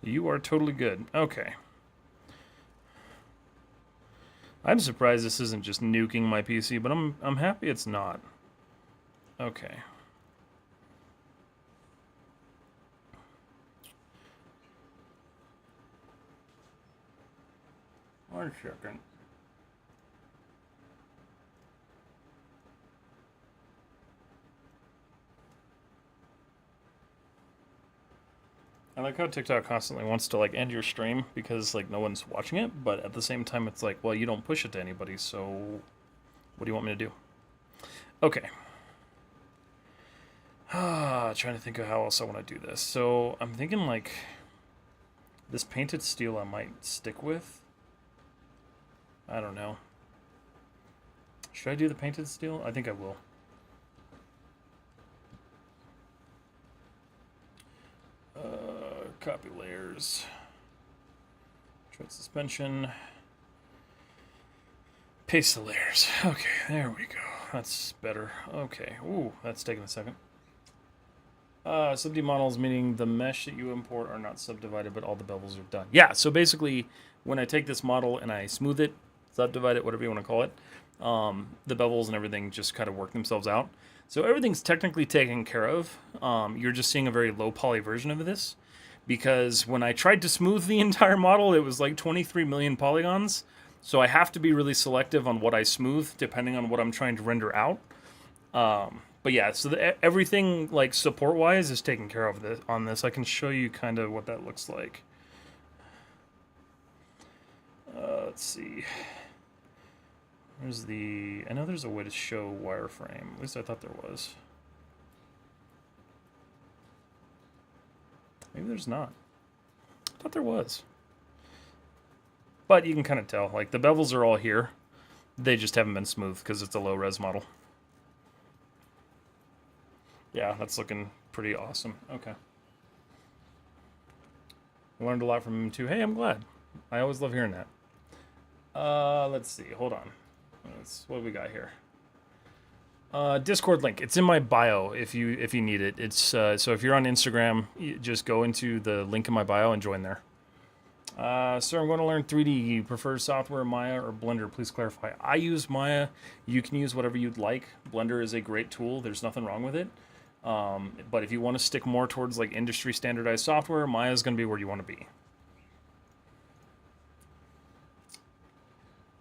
You are totally good. Okay. I'm surprised this isn't just nuking my PC, but I'm happy it's not. Okay. 1 second. I like how TikTok constantly wants to like end your stream because like no one's watching it, but at the same time it's like, well, you don't push it to anybody, so what do you want me to do? Okay. Trying to think of how else I want to do this. So I'm thinking like this painted steel I might stick with. I don't know. Should I do the painted steel? I think I will. Copy layers. Tread suspension. Paste the layers. Okay, there we go. That's better. Okay. Ooh, that's taking a second. Sub-D models, meaning the mesh that you import are not subdivided, but all the bevels are done. Yeah, so basically, when I take this model and I smooth it, subdivide it, whatever you want to call it, the bevels and everything just kind of work themselves out. So everything's technically taken care of. You're just seeing a very low poly version of this, because when I tried to smooth the entire model, it was like 23 million polygons. So I have to be really selective on what I smooth, depending on what I'm trying to render out. But yeah, so everything like support-wise is taken care of on this. I can show you kind of what that looks like. Let's see. There's the... I know there's a way to show wireframe. At least I thought there was. Maybe there's not. I thought there was. But you can kind of tell. Like, the bevels are all here. They just haven't been smooth because it's a low-res model. Yeah, that's looking pretty awesome. Okay. I learned a lot from him, too. Hey, I'm glad. I always love hearing that. Let's see. Hold on. What do we got here? Discord link. It's in my bio if you need it. It's so if you're on Instagram, you just go into the link in my bio and join there. Sir, I'm going to learn 3D. You prefer software, Maya, or Blender? Please clarify. I use Maya. You can use whatever you'd like. Blender is a great tool. There's nothing wrong with it. But if you want to stick more towards like industry standardized software, Maya is going to be where you want to be.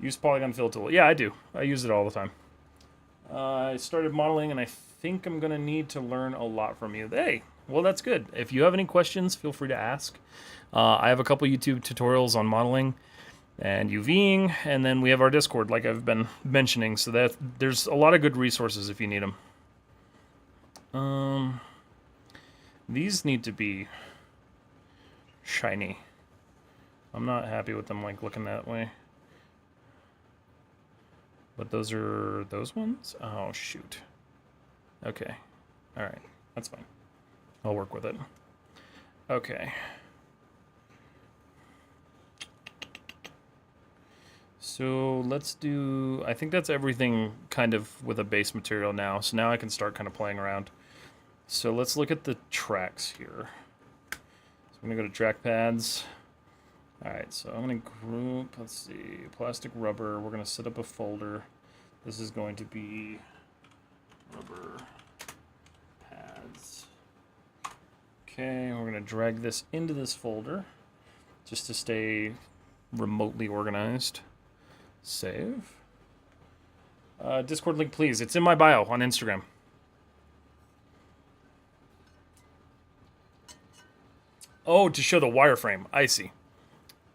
Use polygon fill tool. Yeah, I do. I use it all the time. I started modeling, and I think I'm going to need to learn a lot from you. Hey, well, that's good. If you have any questions, feel free to ask. I have a couple YouTube tutorials on modeling and UVing, and then we have our Discord, like I've been mentioning, so that there's a lot of good resources if you need them. These need to be shiny. I'm not happy with them, like, looking that way. But those are those ones? Oh, shoot. Okay. All right. That's fine. I'll work with it. Okay. So let's do... I think that's everything kind of with a base material now. So now I can start kind of playing around. So let's look at the tracks here. So I'm going to go to track pads. Alright, so I'm going to group, let's see, plastic rubber. We're going to set up a folder. This is going to be rubber pads. Okay, we're going to drag this into this folder just to stay remotely organized. Save. Discord link, please. It's in my bio on Instagram. Oh, to show the wireframe. I see.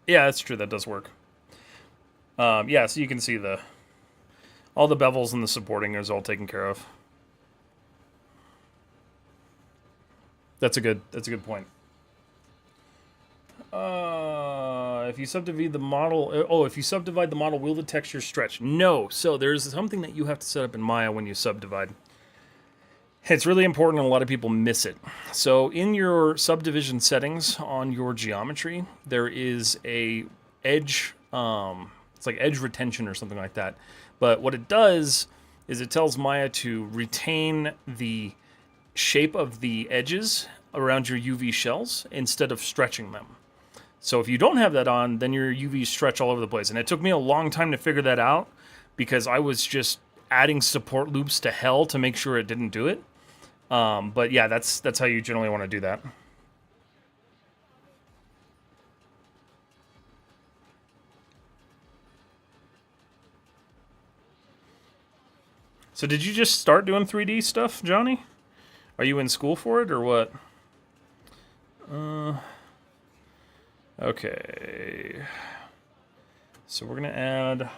Yeah, that's true. That does work. Yeah, so you can see all the bevels and the supporting is all taken care of. That's a good point. If you subdivide the model, will the texture stretch? No. So there's something that you have to set up in Maya when you subdivide. It's really important, and a lot of people miss it. So in your subdivision settings on your geometry, there is a edge, it's like edge retention or something like that. But what it does is it tells Maya to retain the shape of the edges around your UV shells instead of stretching them. So if you don't have that on, then your UVs stretch all over the place. And it took me a long time to figure that out because I was just adding support loops to hell to make sure it didn't do it. But yeah, that's how you generally want to do that. So did you just start doing 3D stuff, Johnny? Are you in school for it or what? Okay. So we're gonna add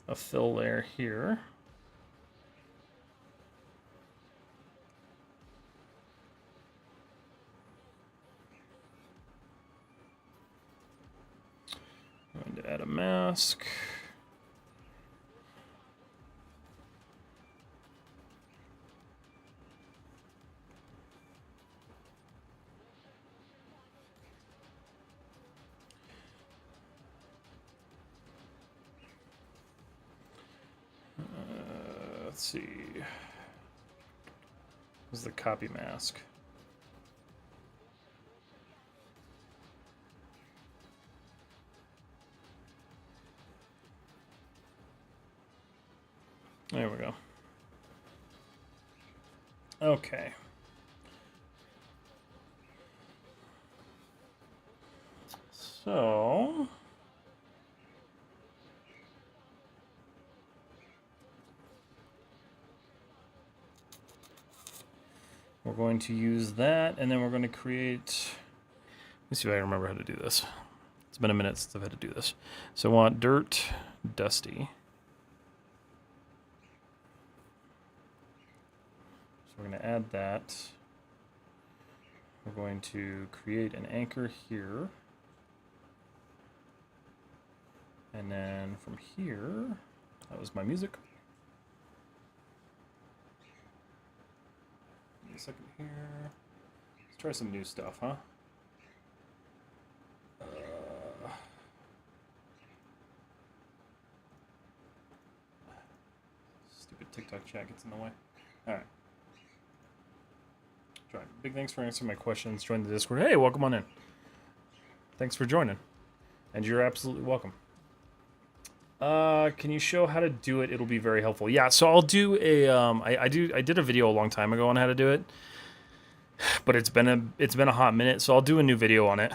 a fill layer here. mask. Let's see. This is the copy mask. There we go. Okay. So we're going to use that, and then we're going to create. Let me see if I remember how to do this. It's been a minute since I've had to do this. So I want dirt, dusty. So we're going to add that. We're going to create an anchor here. And then from here, that was my music. Give me a second here. Let's try some new stuff, huh? Stupid TikTok chat gets in the way. All right. Try. Big thanks for answering my questions. Join the Discord. Hey, welcome on in. Thanks for joining. And you're absolutely welcome. Can you show how to do it? It'll be very helpful. Yeah, so I'll do a I did a video a long time ago on how to do it. But it's been a hot minute, so I'll do a new video on it.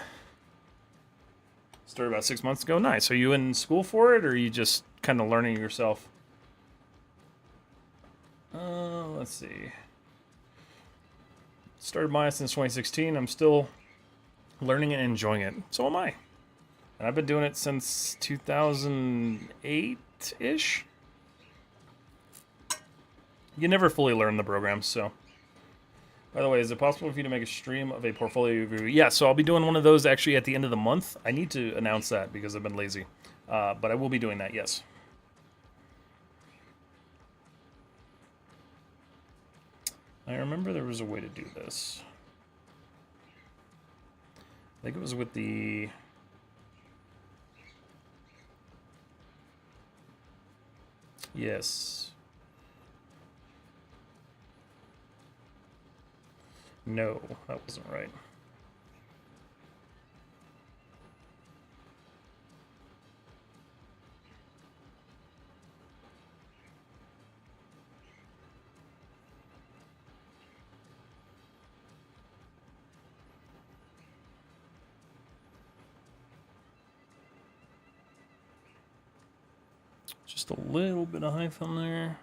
Started about 6 months ago. Nice. Are you in school for it, or are you just kind of learning yourself? Let's see. Started Maya since 2016. I'm still learning and enjoying it. So am I. And I've been doing it since 2008-ish. You never fully learn the program, so. By the way, is it possible for you to make a stream of a portfolio review? Yeah, so I'll be doing one of those actually at the end of the month. I need to announce that because I've been lazy. But I will be doing that, yes. I remember there was a way to do this. I think it was with the... Yes. No, that wasn't right. Just a little bit of hyphen there.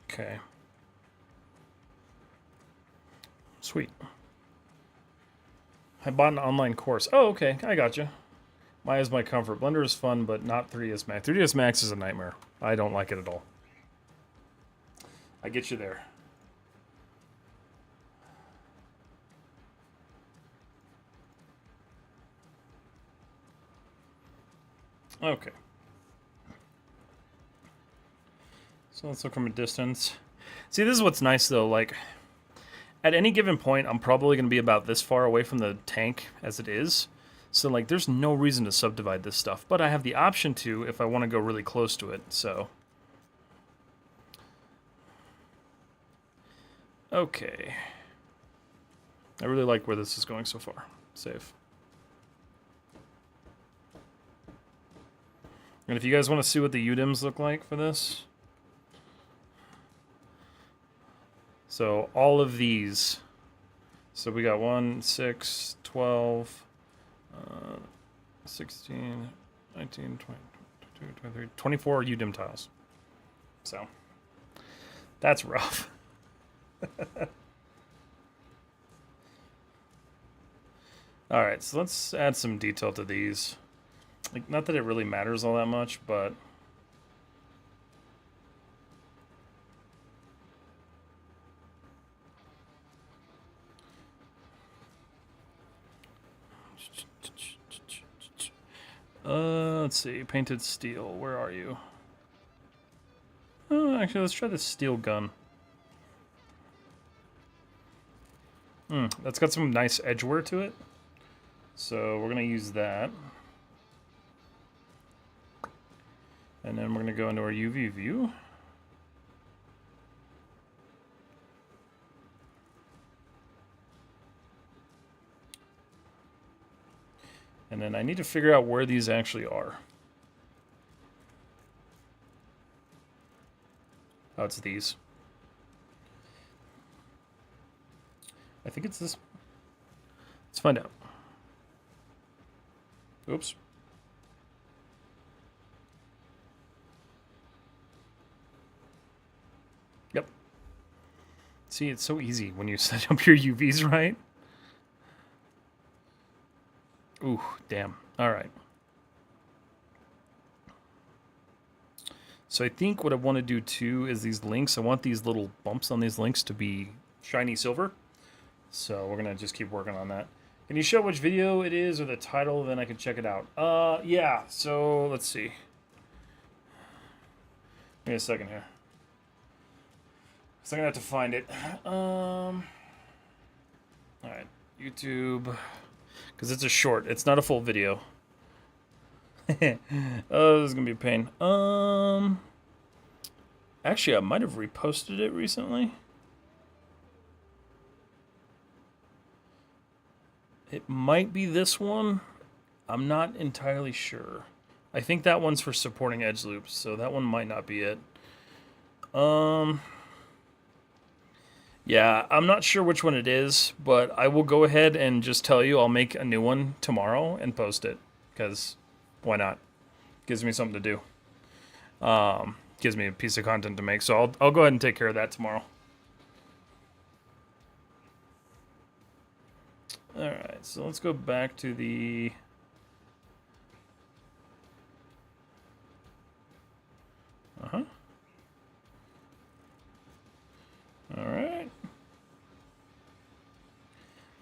Okay. Sweet. I bought an online course. Oh, okay. I got you. Maya's my comfort. Blender is fun, but not 3ds Max. 3ds Max is a nightmare. I don't like it at all. I get you there. Okay. So let's look from a distance. See, this is what's nice, though. Like, at any given point, I'm probably going to be about this far away from the tank as it is. So, like, there's no reason to subdivide this stuff. But I have the option to if I want to go really close to it, so. Okay. I really like where this is going so far. Save. And if you guys want to see what the UDIMs look like for this. So all of these. So we got 1, 6, 12, 16, 19, 20, 22, 23, 24 UDIM tiles. So that's rough. All right, so let's add some detail to these. Like, not that it really matters all that much, but Let's see. Painted steel. Where are you? Actually, let's try the steel gun. That's got some nice edgeware to it. So we're going to use that. And then we're going to go into our UV view. And then I need to figure out where these actually are. Oh, it's these. I think it's this. Let's find out. Oops. Yep. See, it's so easy when you set up your UVs right. Ooh, damn. All right. So I think what I want to do too is these links. I want these little bumps on these links to be shiny silver. So we're going to just keep working on that. Can you show which video it is or the title? Then I can check it out. Yeah. So let's see. Give me a second here. So I'm going to have to find it. All right. YouTube. Because it's a short. It's not a full video. Oh, this is going to be a pain. Actually, I might have reposted it recently. It might be this one. I'm not entirely sure. I think that one's for supporting edge loops, so that one might not be it. Yeah, I'm not sure which one it is, but I will go ahead and just tell you I'll make a new one tomorrow and post it, because why not? Gives me something to do. Gives me a piece of content to make, so I'll go ahead and take care of that tomorrow. Alright, so let's go back to the... Alright.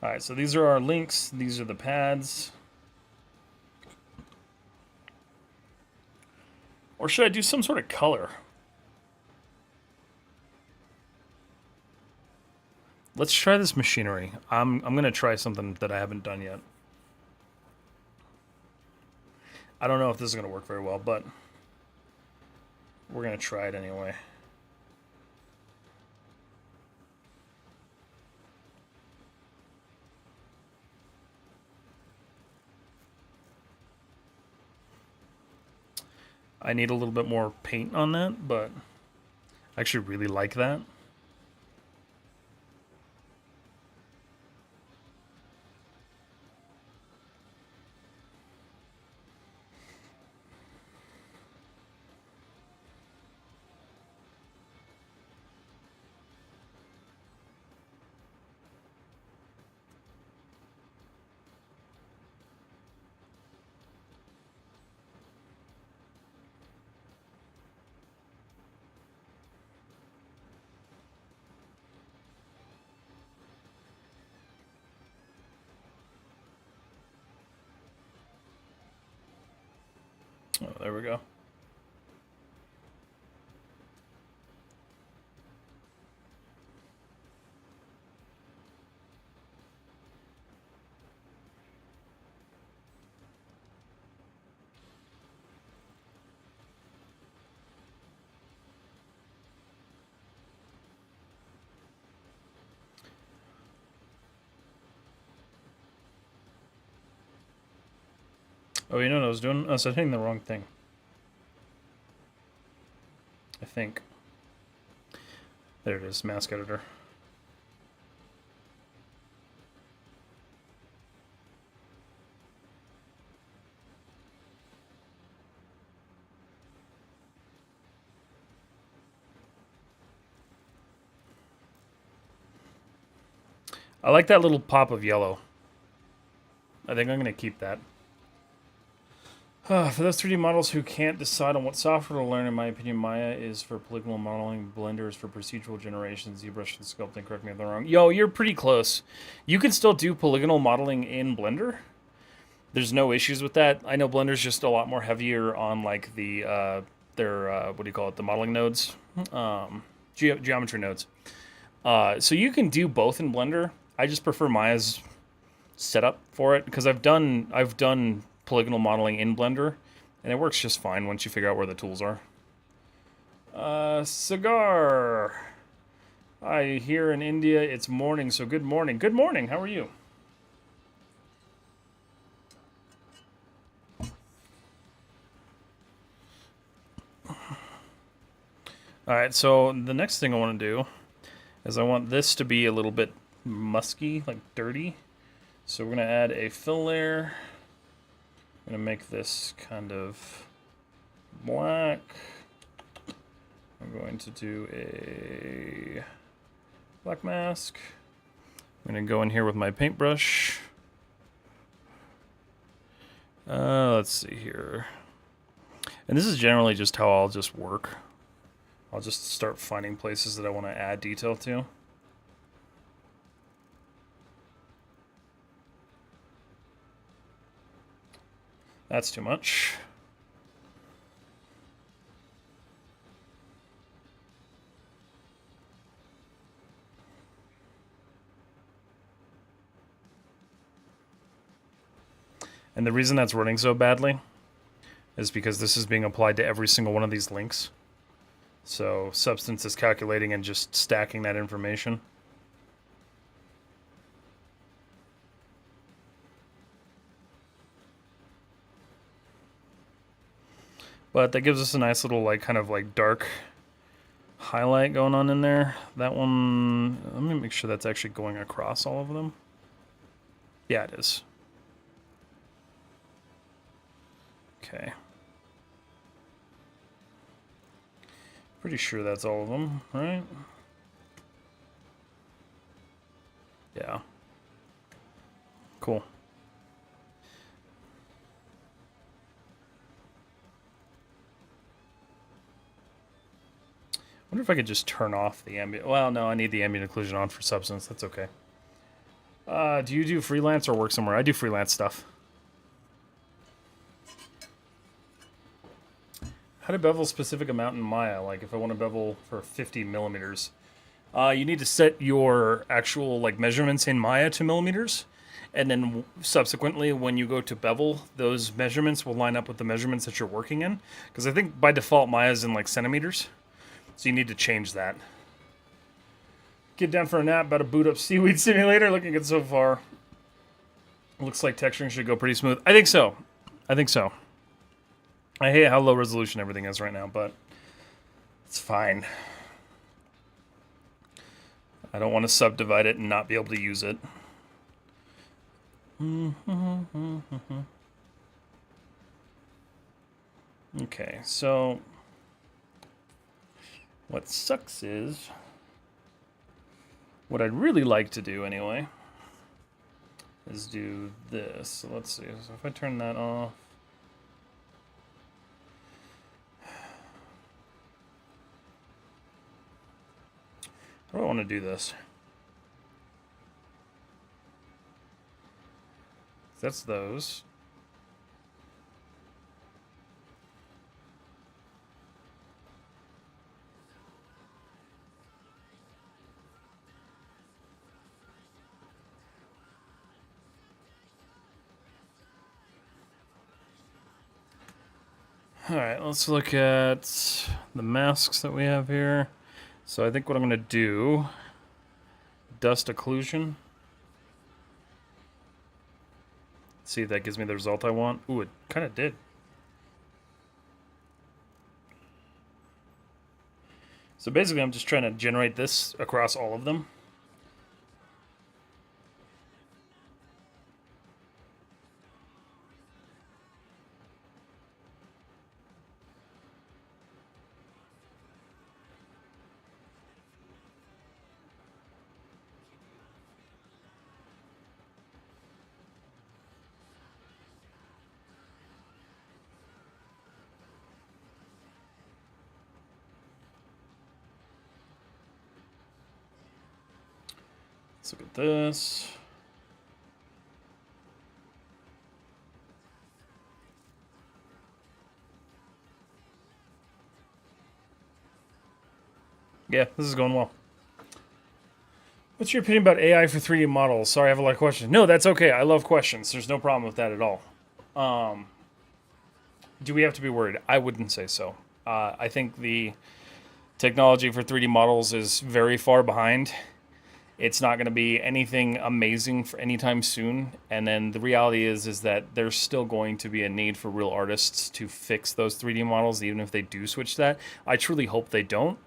Alright, so these are our links. These are the pads. Or should I do some sort of color? Let's try this machinery. I'm gonna try something that I haven't done yet. I don't know if this is gonna work very well, but we're gonna try it anyway. I need a little bit more paint on that, but I actually really like that. Oh, there we go. Oh, you know what I was doing? I was hitting the wrong thing. I think. There it is, mask editor. I like that little pop of yellow. I think I'm going to keep that. For those 3D models who can't decide on what software to learn, in my opinion, Maya is for polygonal modeling, Blender is for procedural generation, ZBrush and sculpting. Correct me if I'm wrong. Yo, you're pretty close. You can still do polygonal modeling in Blender. There's no issues with that. I know Blender's just a lot more heavier on like the their what do you call it? The modeling nodes, geometry nodes. So you can do both in Blender. I just prefer Maya's setup for it because I've done polygonal modeling in Blender, and it works just fine once you figure out where the tools are. Cigar. I hear in India it's morning, so good morning. Good morning. How are you? All right, so the next thing I want to do is I want this to be a little bit musky, like dirty. So we're going to add a fill layer. I'm going to make this kind of black. I'm going to do a black mask. I'm going to go in here with my paintbrush. Let's see here. And this is generally just how I'll just work. I'll just start finding places that I want to add detail to. That's too much. And the reason that's running so badly is because this is being applied to every single one of these links. So Substance is calculating and just stacking that information. But that gives us a nice little like kind of like dark highlight going on in there. That one, let me make sure that's actually going across all of them. Yeah, it is. Okay. Pretty sure that's all of them, right? Yeah. Cool. I wonder if I could just turn off the ambient. Well, no, I need the ambient occlusion on for Substance. That's okay. Do you do freelance or work somewhere? I do freelance stuff. How to bevel specific amount in Maya? Like if I want to bevel for 50 millimeters, you need to set your actual like measurements in Maya to millimeters, and then subsequently when you go to bevel, those measurements will line up with the measurements that you're working in. Because I think by default Maya's in like centimeters, so you need to change that. Get down for a nap. About to boot up Seaweed Simulator. Looking good so far. Looks like texturing should go pretty smooth. I think so. I think so. I hate how low resolution everything is right now, but it's fine. I don't want to subdivide it and not be able to use it. Okay, so what sucks is, what I'd really like to do anyway, is do this. So let's see, so if I turn that off, how do I want to do this? That's those. All right, let's look at the masks that we have here. So I think what I'm going to do, dust occlusion. See if that gives me the result I want. Ooh, it kind of did. So basically I'm just trying to generate this across all of them. Let's look at this. Yeah, this is going well. What's your opinion about AI for 3D models? Sorry, I have a lot of questions. No, that's okay. I love questions. There's no problem with that at all. Do we have to be worried? I wouldn't say so. I think the technology for 3D models is very far behind. It's not going to be anything amazing for anytime soon. And then the reality is that there's still going to be a need for real artists to fix those 3D models, even if they do switch to that. I truly hope they don't,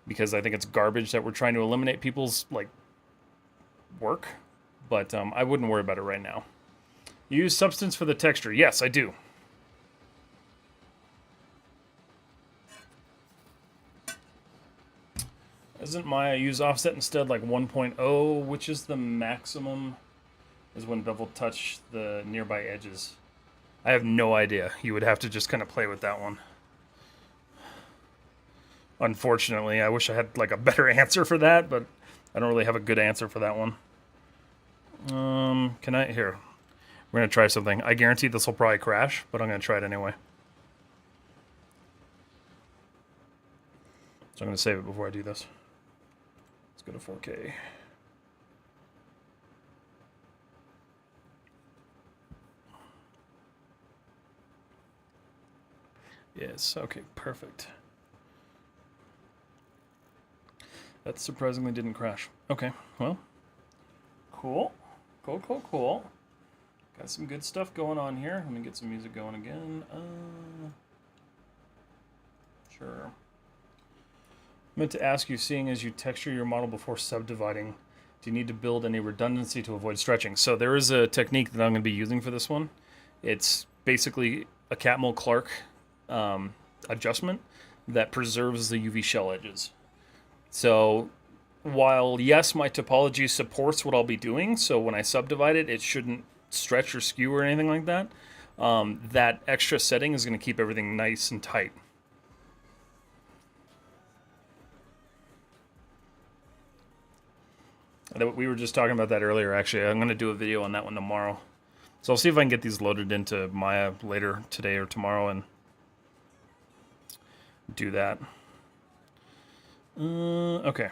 because I think it's garbage that we're trying to eliminate people's like work. But I wouldn't worry about it right now. You use Substance for the texture? Yes, I do. Isn't Maya use offset instead like 1.0, which is the maximum, is when bevel touch the nearby edges? I have no idea. You would have to just kind of play with that one. Unfortunately, I wish I had like a better answer for that, but I don't really have a good answer for that one. Can I, here, we're gonna try something. I guarantee this will probably crash, but I'm gonna try it anyway. So I'm gonna save it before I do this. Let's go to 4K. Yes, okay, perfect. That surprisingly didn't crash. Okay, well, cool. Cool. Got some good stuff going on here. Let me get some music going again. Sure. I meant to ask you, seeing as you texture your model before subdividing, do you need to build any redundancy to avoid stretching? So there is a technique that I'm going to be using for this one. It's basically a Catmull-Clark adjustment that preserves the UV shell edges. So while, yes, my topology supports what I'll be doing, so when I subdivide it, it shouldn't stretch or skew or anything like that, that extra setting is going to keep everything nice and tight. We were just talking about that earlier, actually. I'm going to do a video on that one tomorrow. So I'll see if I can get these loaded into Maya later today or tomorrow and do that. Okay.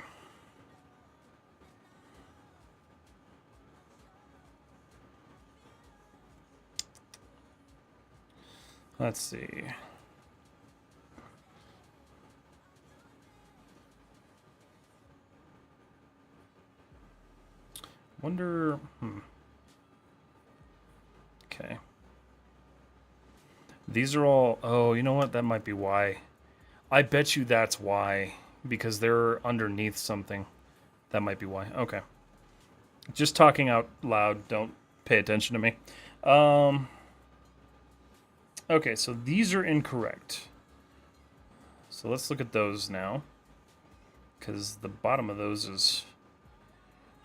Let's see. Wonder, Okay. These are all, oh, you know what? That might be why. I bet you that's why, because they're underneath something. That might be why. Okay. Just talking out loud. Don't pay attention to me. Okay, so these are incorrect. So let's look at those now, because the bottom of those is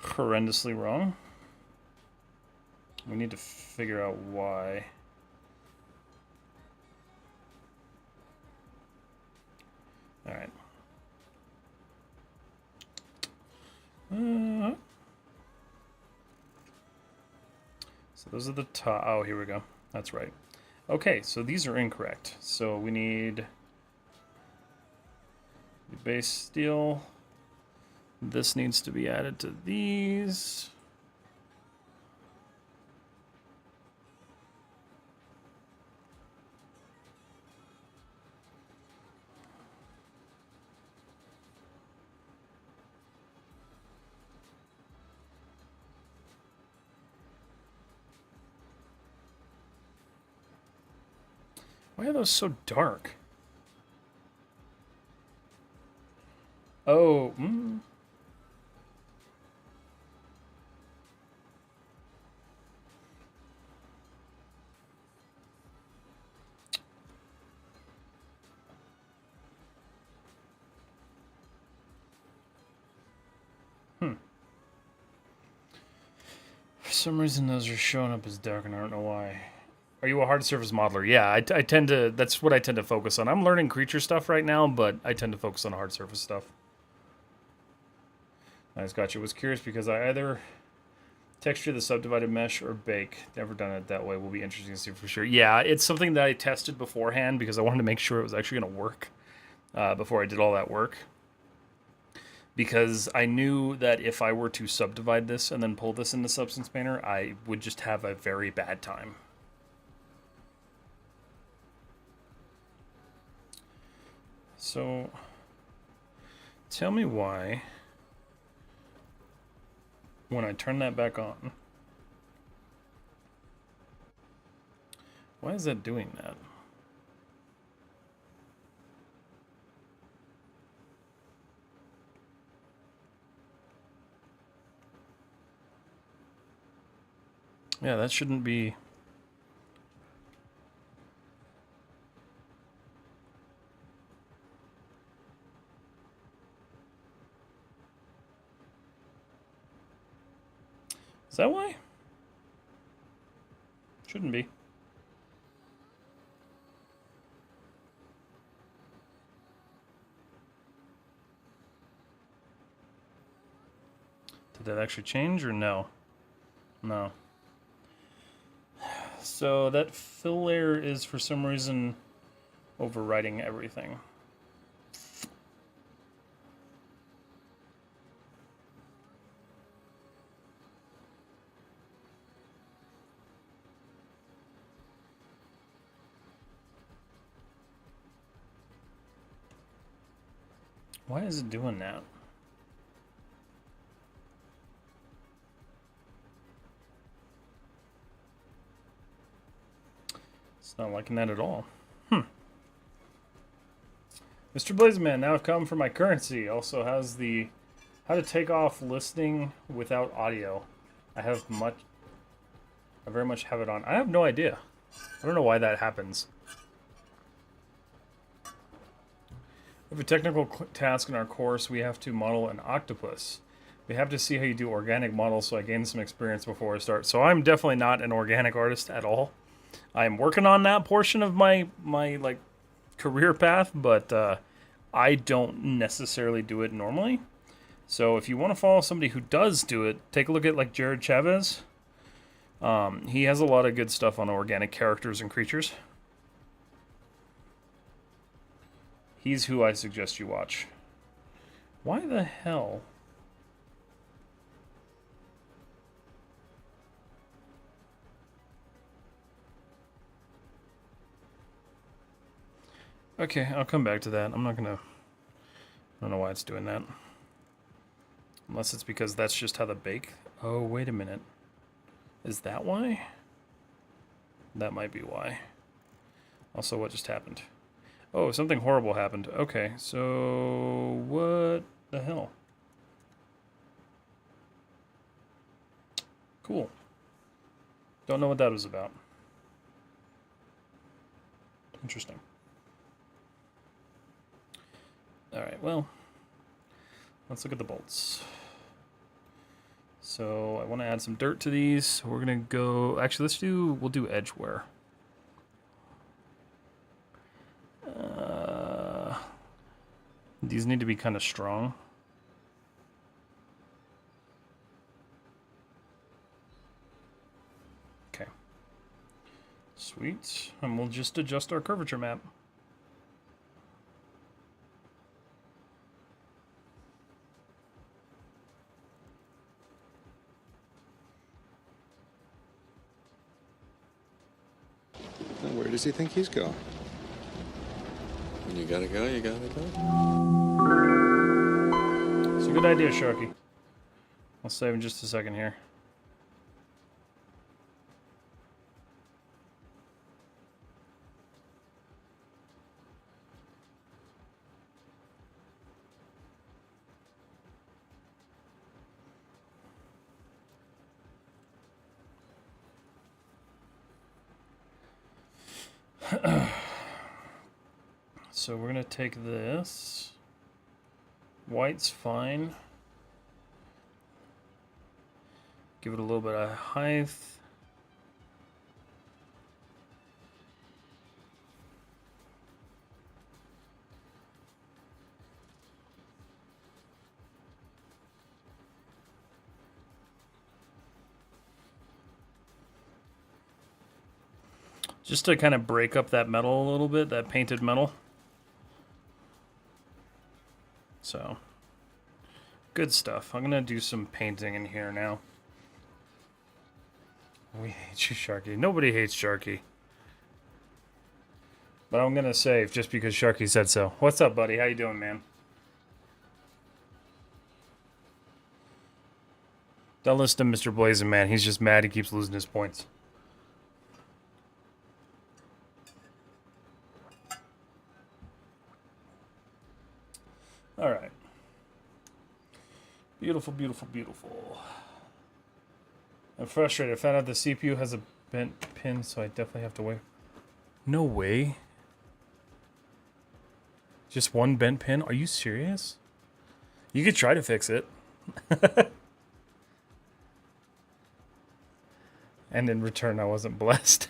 horrendously wrong. We need to figure out why. All right. So those are the top. Oh, here we go. That's right. Okay, so these are incorrect. So we need the base steel. This needs to be added to these. Why are those so dark? Oh, For some reason, those are showing up as dark, and I don't know why. Are you a hard surface modeler? Yeah, I tend to. That's what I tend to focus on. I'm learning creature stuff right now, but I tend to focus on hard surface stuff. Nice, gotcha. Was curious because I either texture the subdivided mesh or bake. Never done it that way. Will be interesting to see for sure. Yeah, it's something that I tested beforehand because I wanted to make sure it was actually going to work before I did all that work. because I knew that if I were to subdivide this and then pull this into Substance Painter, I would just have a very bad time. So, tell me why, when I turn that back on, why is that doing that? Yeah, that shouldn't be... Is that why? Shouldn't be. Did that actually change or no? No. So that fill layer is for some reason overriding everything. Why is it doing that? It's not liking that at all. Mr. Blazeman, now I've come for my currency. Also has the how to take off listening without audio. I very much have it on. I have no idea. I don't know why that happens. We have a technical task in our course. We have to model an octopus. We have to see how you do organic models, so I gain some experience before I start. So I'm definitely not an organic artist at all. I'm working on that portion of my like career path, but I don't necessarily do it normally. So if you want to follow somebody who does do it, take a look at like Jared Chavez. He has a lot of good stuff on organic characters and creatures. He's who I suggest you watch. Why the hell? Okay, I'll come back to that. I'm not gonna... I don't know why it's doing that. Unless it's because that's just how the bake... Oh, wait a minute. Is that why? That might be why. Also, what just happened? Oh, something horrible happened. Okay, so... What the hell? Cool. Don't know what that was about. Interesting. Alright, well, let's look at the bolts. So I want to add some dirt to these. So we're going to go... Actually, we'll do edge wear. These need to be kind of strong. Okay. Sweet. And we'll just adjust our curvature map. Now where does he think he's going? When you gotta go, you gotta go. It's a good idea, Sharky. I'll save in just a second here. So we're gonna take this. White's fine. Give it a little bit of height. Just to kind of break up that metal a little bit, that painted metal. So, Good stuff. I'm gonna do some painting in here now. We hate you, Sharky. Nobody hates Sharky. But I'm gonna save just because Sharky said so. What's up, buddy? How you doing, man? Don't listen to Mr. Blazing Man. He's just mad he keeps losing his points. All right. Beautiful, beautiful, beautiful. I'm frustrated. I found out the CPU has a bent pin, so I definitely have to wait. No way. Just one bent pin? Are you serious? You could try to fix it. And in return, I wasn't blessed.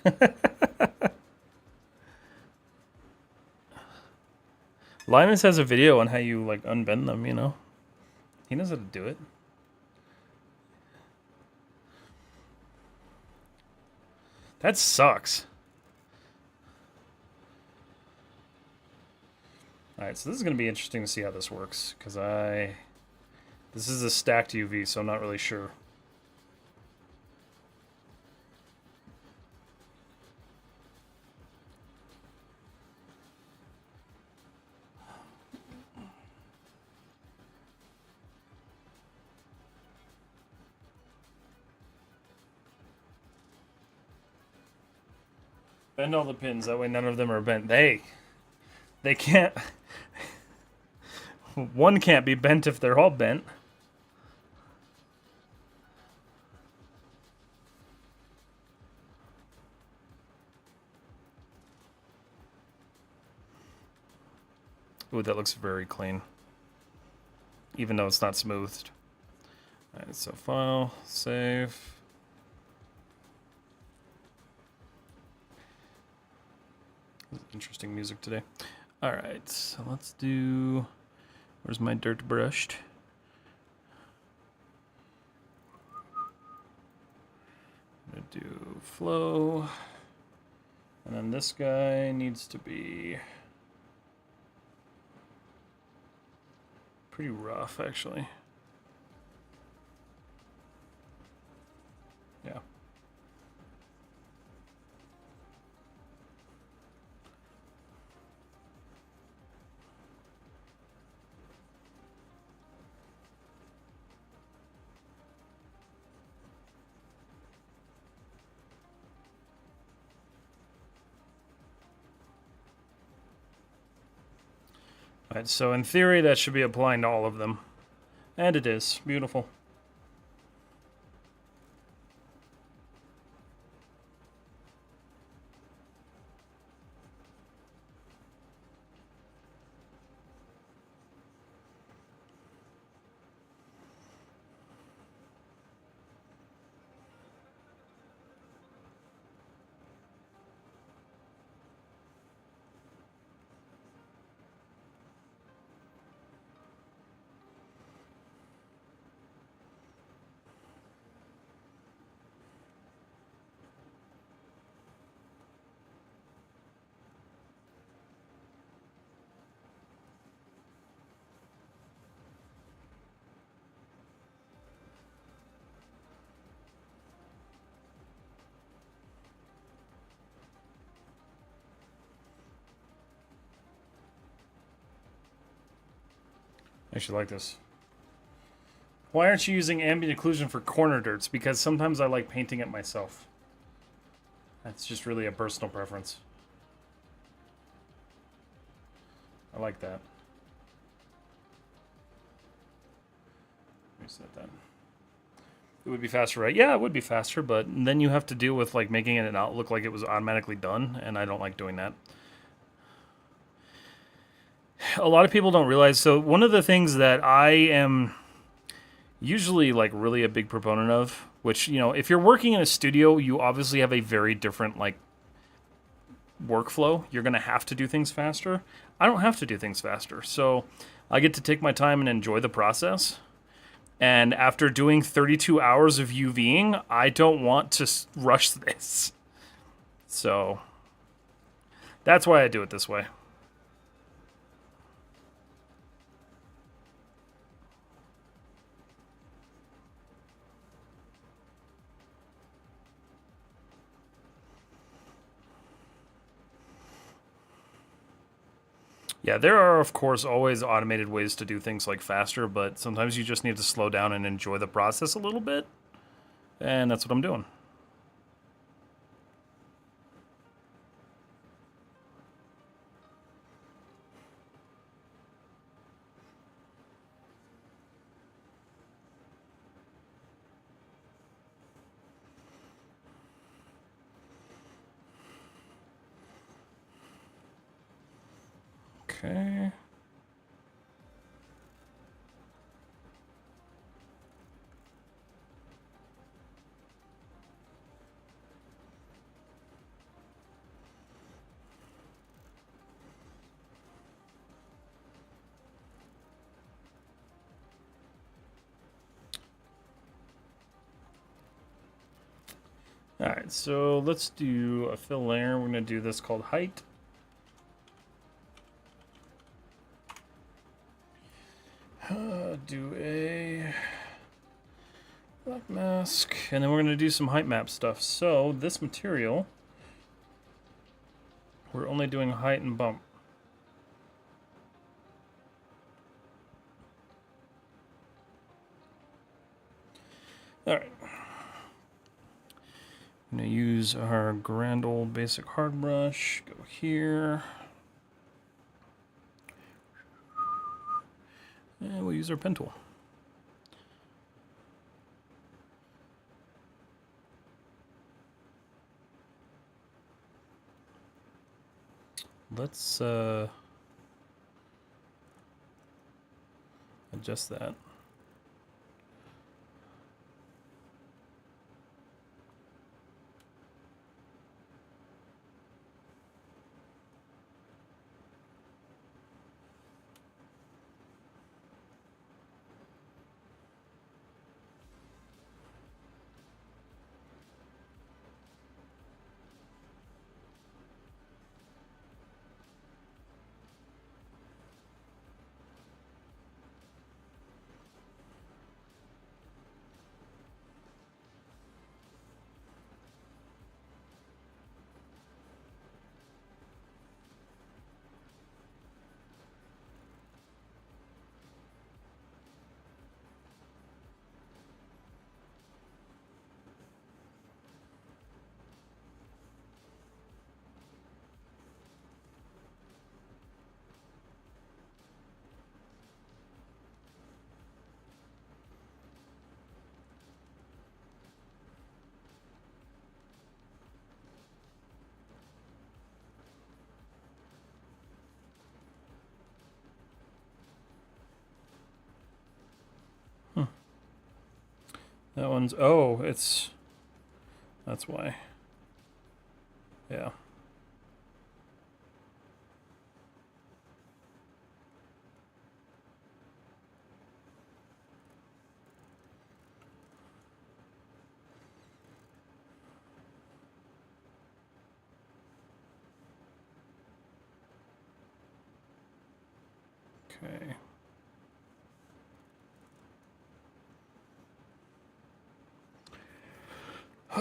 Linus has a video on how you, like, unbend them, you know? He knows how to do it. That sucks. Alright, so this is going to be interesting to see how this works, because this is a stacked UV, so I'm not really sure. Bend all the pins, that way none of them are bent. They can't... One can't be bent if they're all bent. Ooh, that looks very clean. Even though it's not smoothed. Alright, so file, save. Interesting music today. Alright, so let's do... Where's my dirt brushed? I'm gonna do flow. And then this guy needs to be pretty rough, actually. Yeah. Alright, so in theory that should be applying to all of them. And it is. Beautiful. I actually like this. Why aren't you using ambient occlusion for corner dirts? Because sometimes I like painting it myself. That's just really a personal preference. I like that. Reset that. It would be faster, right? Yeah, it would be faster, but then you have to deal with like making it not look like it was automatically done, and I don't like doing that. A lot of people don't realize, so one of the things that I am usually like really a big proponent of, which, you know, if you're working in a studio, you obviously have a very different like workflow. You're going to have to do things faster. I don't have to do things faster. So I get to take my time and enjoy the process. And after doing 32 hours of UVing, I don't want to rush this. So that's why I do it this way. Yeah, there are, of course, always automated ways to do things like faster, but sometimes you just need to slow down and enjoy the process a little bit. And that's what I'm doing. Okay. All right, so let's do a fill layer. We're going to do this called height. Do a black mask, and then we're going to do some height map stuff. So this material, we're only doing height and bump. All right. I'm going to use our grand old basic hard brush. Go here. And we'll use our pen tool. Let's adjust that. That one's, oh, that's why. Yeah. Okay.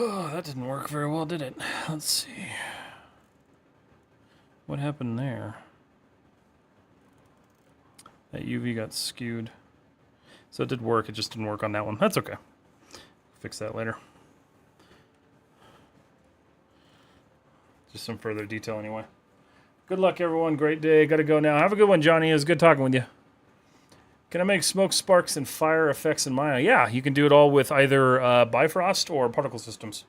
Oh, that didn't work very well, did it? Let's see. What happened there? That UV got skewed. So it did work, it just didn't work on that one. That's okay. Fix that later. Just some further detail anyway. Good luck, everyone. Great day. Gotta go now. Have a good one, Johnny. It was good talking with you. Can I make smoke, sparks, and fire effects in Maya? Yeah, you can do it all with either Bifrost or particle systems.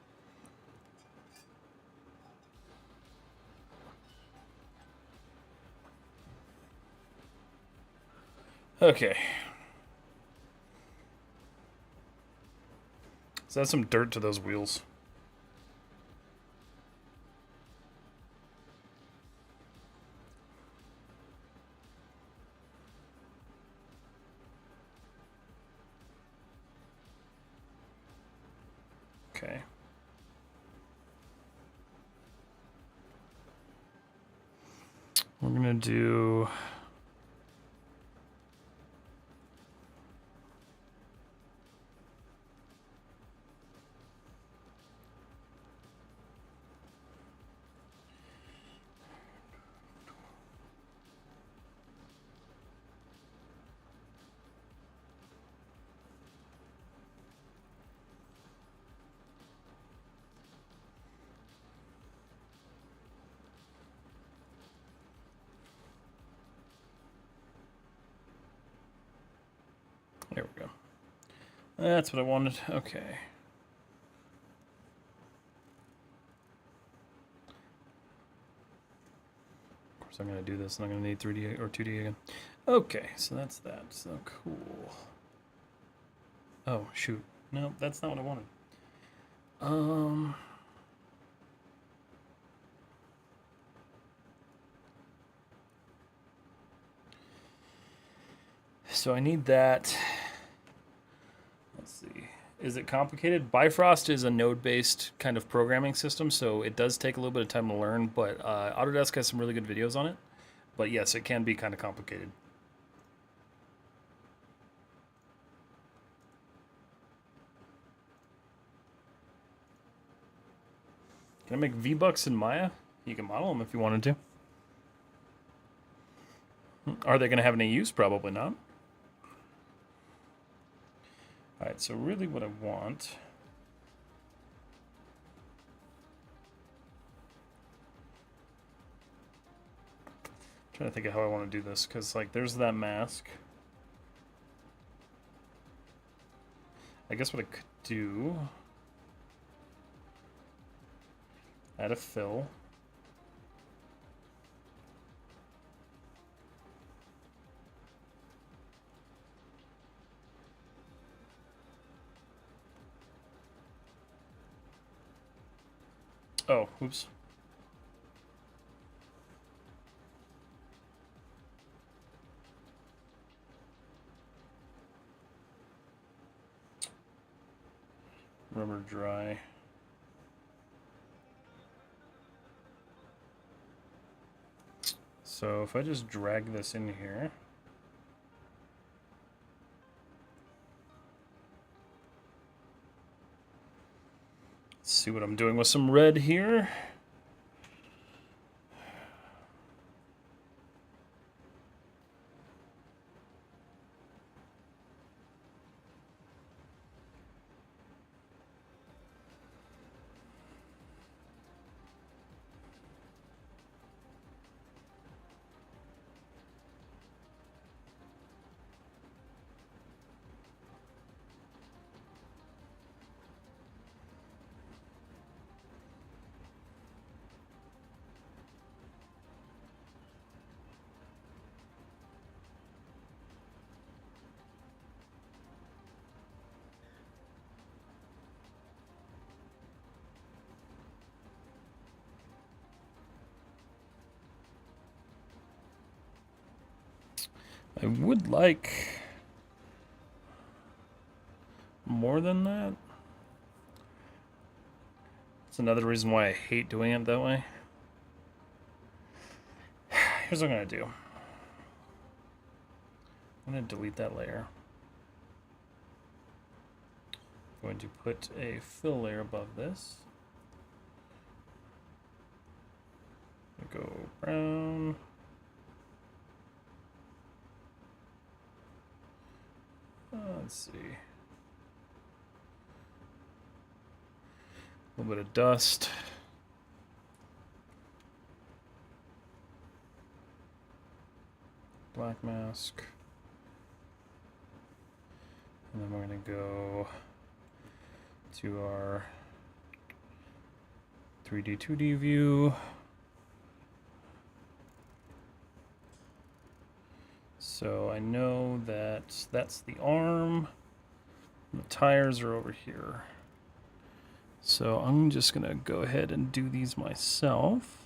Okay. Let's add some dirt to those wheels. Okay. We're gonna do... That's what I wanted. Okay. Of course, I'm going to do this, and I'm going to need 3D or 2D again. Okay, so that's that. So cool. Oh, shoot. No, that's not what I wanted. So I need that. Let's see. Is it complicated? Bifrost is a node-based kind of programming system, so it does take a little bit of time to learn, but Autodesk has some really good videos on it. But yes, it can be kind of complicated. Can I make V-Bucks in Maya? You can model them if you wanted to. Are they going to have any use? Probably not. Alright, so really what I want... I'm trying to think of how I want to do this, because like there's that mask. I guess what I could do... Add a fill. Oh, oops. Rubber dry. So if I just drag this in here, let's see what I'm doing with some red here. I would like more than that. That's another reason why I hate doing it that way. Here's what I'm going to do. I'm going to delete that layer. I'm going to put a fill layer above this. Go brown. Let's see. A little bit of dust. Black mask. And then we're going to go to our 3D, 2D view. So I know that that's the arm. And the tires are over here. So I'm just going to go ahead and do these myself.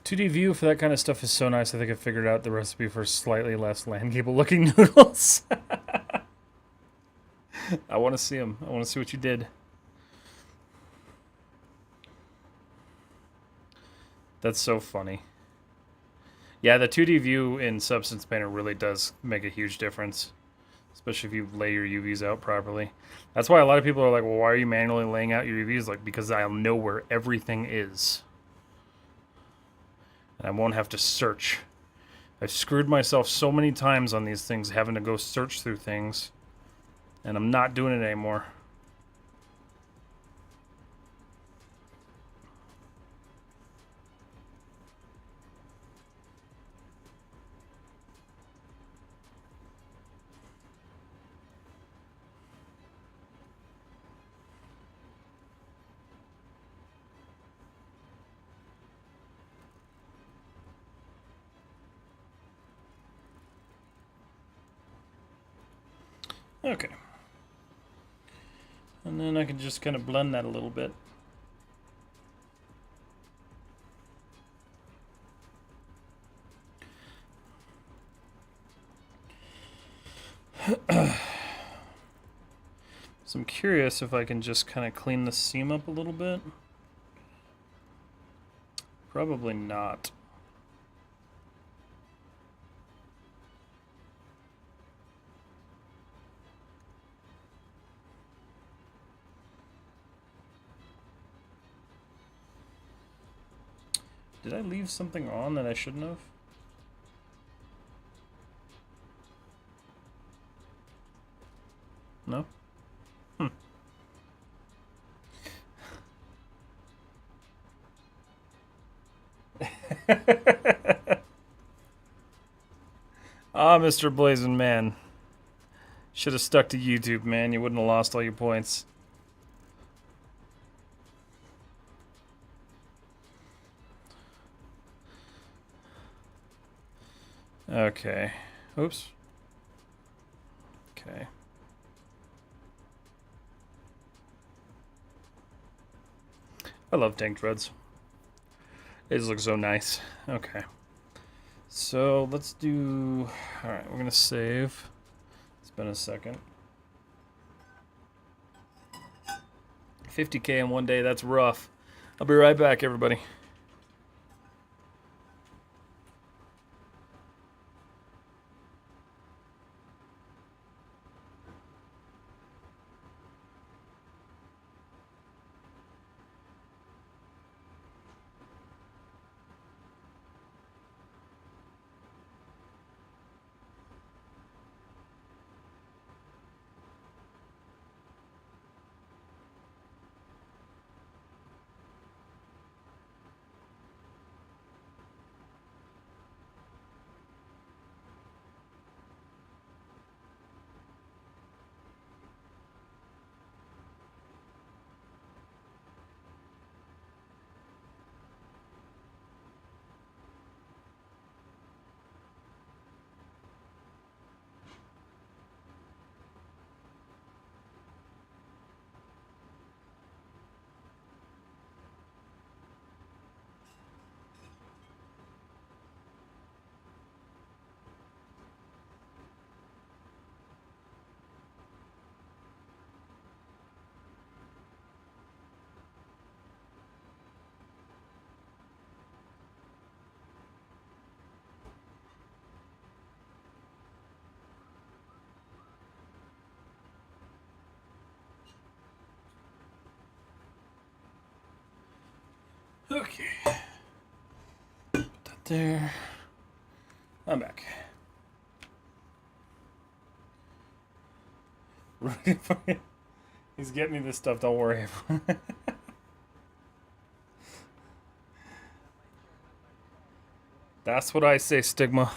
2D view for that kind of stuff is so nice. I think I figured out the recipe for slightly less land cable looking noodles. I want to see them. I want to see what you did. That's so funny. Yeah, the 2D view in Substance Painter really does make a huge difference, especially if you lay your UVs out properly. That's why a lot of people are like, well, why are you manually laying out your UVs? Like, because I'll know where everything is. And I won't have to search. I've screwed myself so many times on these things, having to go search through things. And I'm not doing it anymore. Okay. And then I can just kind of blend that a little bit. So I'm curious if I can just kind of clean the seam up a little bit. Probably not. Did I leave something on that I shouldn't have? No? Ah, Mr. Blazing Man. Should have stuck to YouTube, man. You wouldn't have lost all your points. Okay. Oops. Okay. I love tank treads. They just look so nice. Okay. So let's do... Alright, we're going to save. It's been a second. 50K in one day, that's rough. I'll be right back, everybody. Okay. Put that there. I'm back. He's getting me this stuff, don't worry. That's what I say, Stigma.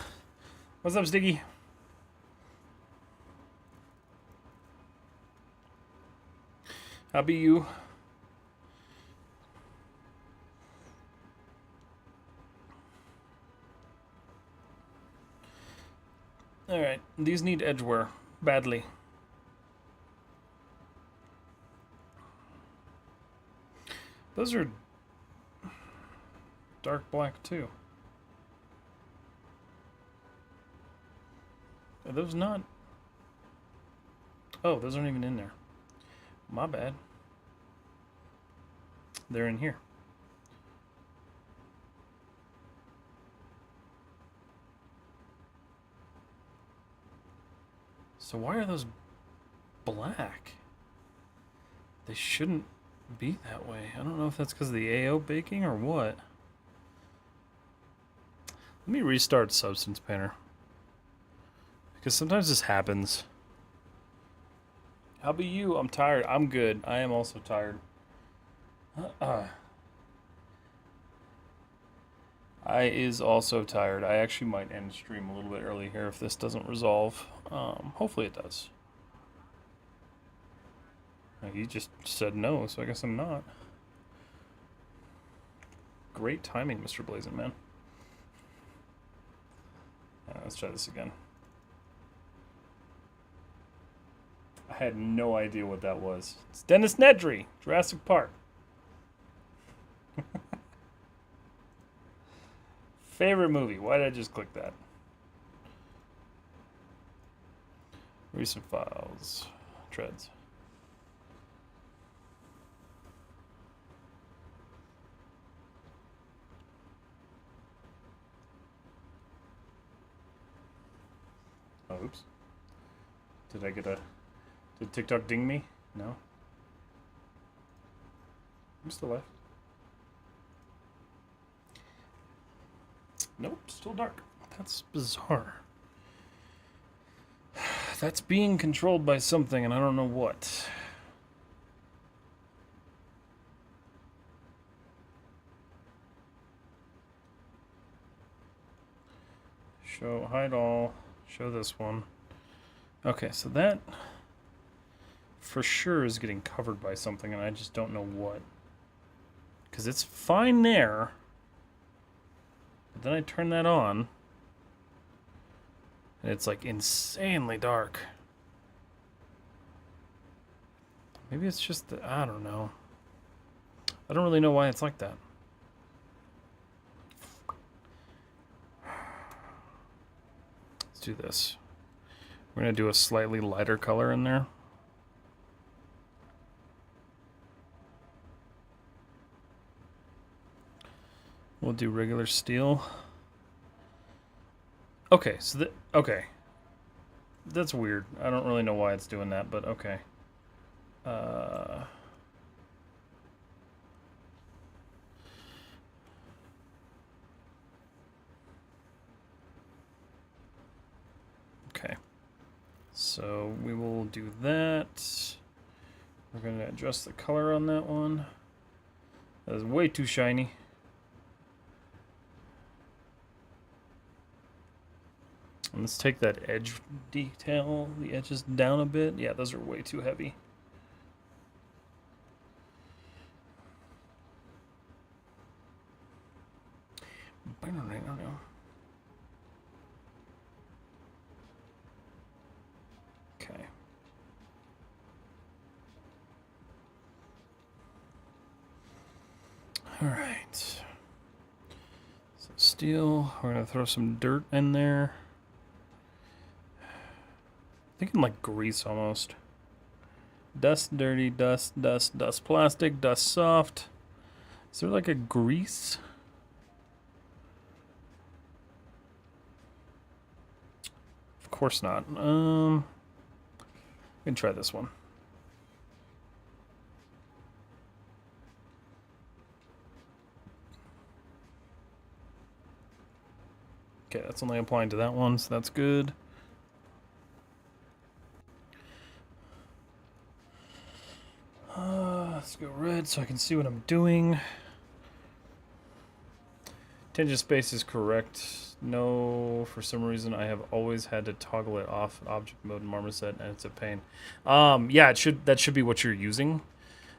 What's up, Stiggy? How be you? Alright, these need edge wear badly. Those are dark black too. Are those not? Oh, those aren't even in there. My bad. They're in here. So why are those black? They shouldn't be that way. I don't know if that's because of the AO baking or what. Let me restart Substance Painter. Because sometimes this happens. How about you? I'm tired. I'm good. I am also tired. I is also tired. I actually might end stream a little bit early here if this doesn't resolve. Hopefully it does. He just said no, so I guess I'm not. Great timing, Mr. Blazin' Man. Let's try this again. I had no idea what that was. It's Dennis Nedry, Jurassic Park. Favorite movie. Why did I just click that? Recent files. Treads. Oh, oops. Did I get a... Did TikTok ding me? No. I'm still alive. Nope, still dark. That's bizarre. That's being controlled by something, and I don't know what. Show, hide all. Show this one. Okay, so that for sure is getting covered by something, and I just don't know what. Because it's fine there. But then I turn that on, and it's like insanely dark. Maybe it's just that, I don't know. I don't really know why it's like that. Let's do this. We're going to do a slightly lighter color in there. We'll do regular steel. Okay, so okay. That's weird. I don't really know why it's doing that, but okay. Okay. So we will do that. We're going to adjust the color on that one. That is way too shiny. And let's take that edge detail, the edges down a bit. Yeah, those are way too heavy. Okay. All right. So steel, we're going to throw some dirt in there. Thinking like grease almost. Dust, dirty, dust, dust, dust, plastic, dust, soft. Is there like a grease? Of course not. We can try this one. Okay, that's only applying to that one, so that's good. Let's go red so I can see what I'm doing. Tangent space is correct. No, for some reason I have always had to toggle it off object mode in Marmoset, and it's a pain. Yeah, that should be what you're using.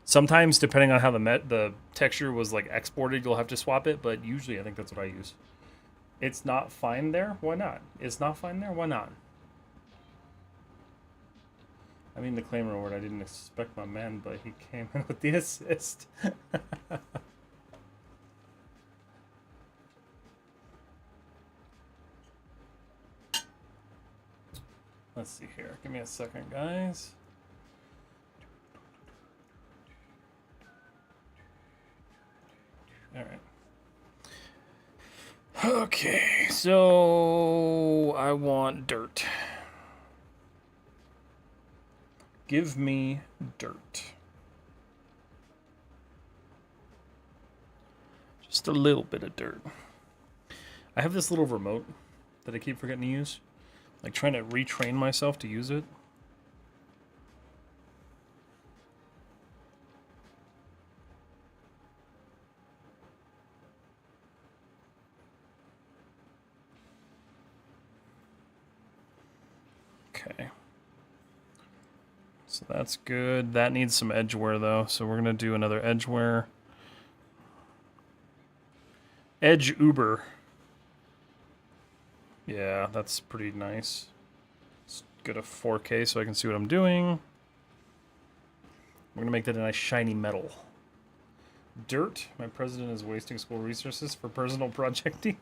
Sometimes, depending on how the texture was like exported, you'll have to swap it, but usually I think that's what I use. It's not fine there? Why not? It's not fine there? Why not? I mean the claimer award. I didn't expect my man, but he came in with the assist. Let's see here. Give me a second, guys. All right. Okay, so I want dirt. Give me dirt. Just a little bit of dirt. I have this little remote that I keep forgetting to use. Like trying to retrain myself to use it. Okay. So that's good. That needs some edge wear though. So we're gonna do another edge wear. Edge Uber. Yeah, that's pretty nice. Let's go to 4K so I can see what I'm doing. We're gonna make that a nice shiny metal. Dirt. My president is wasting school resources for personal projecting.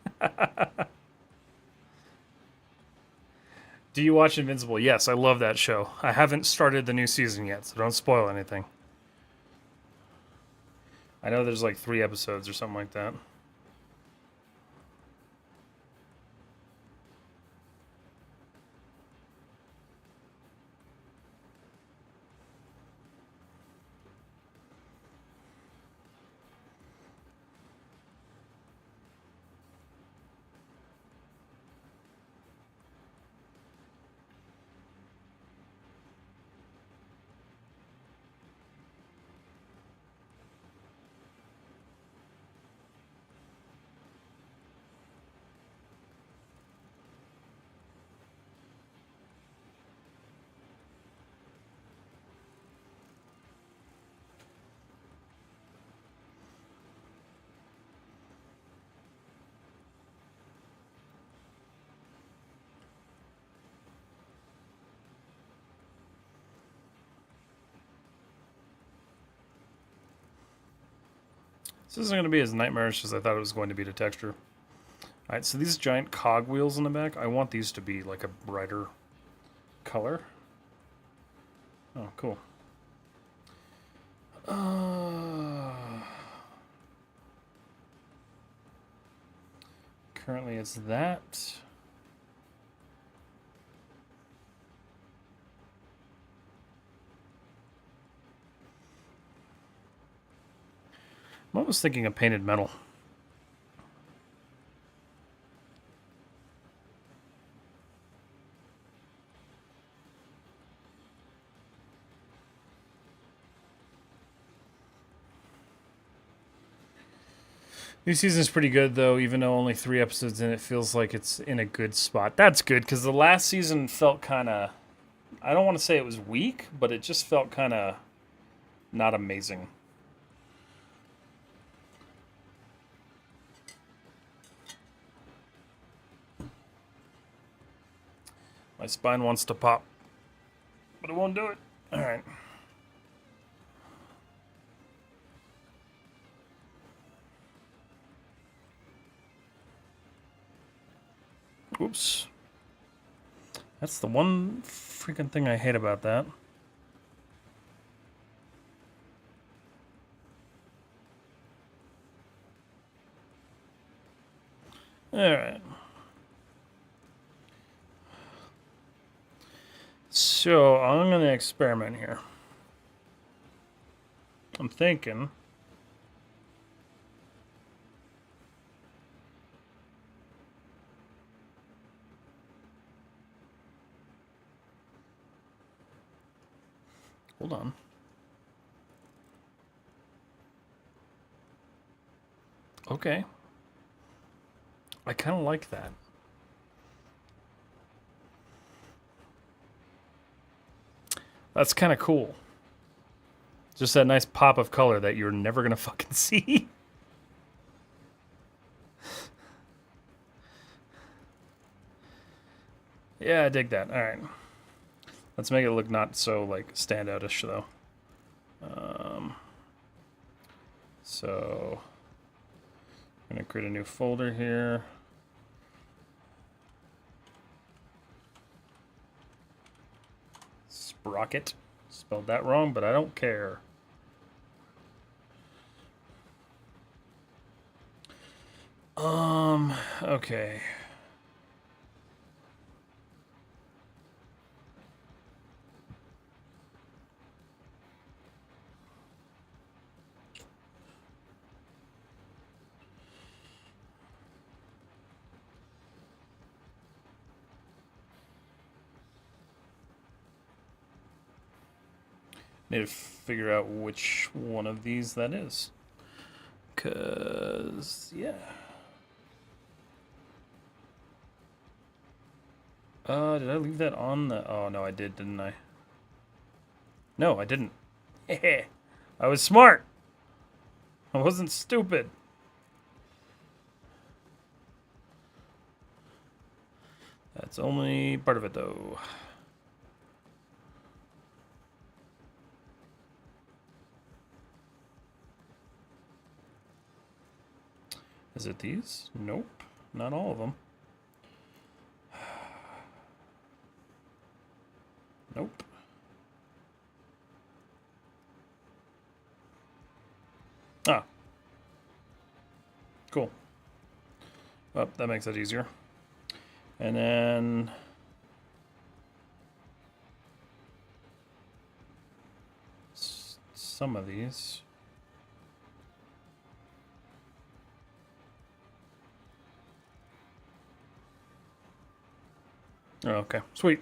Do you watch Invincible? Yes, I love that show. I haven't started the new season yet, so don't spoil anything. I know there's like 3 episodes or something like that. This isn't going to be as nightmarish as I thought it was going to be to texture. Alright, so these giant cogwheels in the back, I want these to be like a brighter color. Oh, cool. Currently it's that. I'm almost thinking of painted metal. New season's pretty good though, even though only 3 episodes in, it feels like it's in a good spot. That's good, because the last season felt kind of, I don't want to say it was weak, but it just felt kind of not amazing. My spine wants to pop, but it won't do it. All right. Oops. That's the one freaking thing I hate about that. Alright. So, I'm going to experiment here. I'm thinking... Hold on. Okay. I kind of like that. That's kind of cool. Just that nice pop of color that you're never going to fucking see. Yeah, I dig that. All right. Let's make it look not so, like, standoutish, though. So, I'm going to create a new folder here. Sprocket. Spelled that wrong, but I don't care. Okay. Need to figure out which one of these that is. Cause, yeah. Did I leave that on the... Oh, no, I did, didn't I? No, I didn't. I was smart. I wasn't stupid. That's only part of it, though. Is it these? Nope. Not all of them. Nope. Ah. Cool. Well, that makes it easier. And then... some of these... Oh, okay, sweet.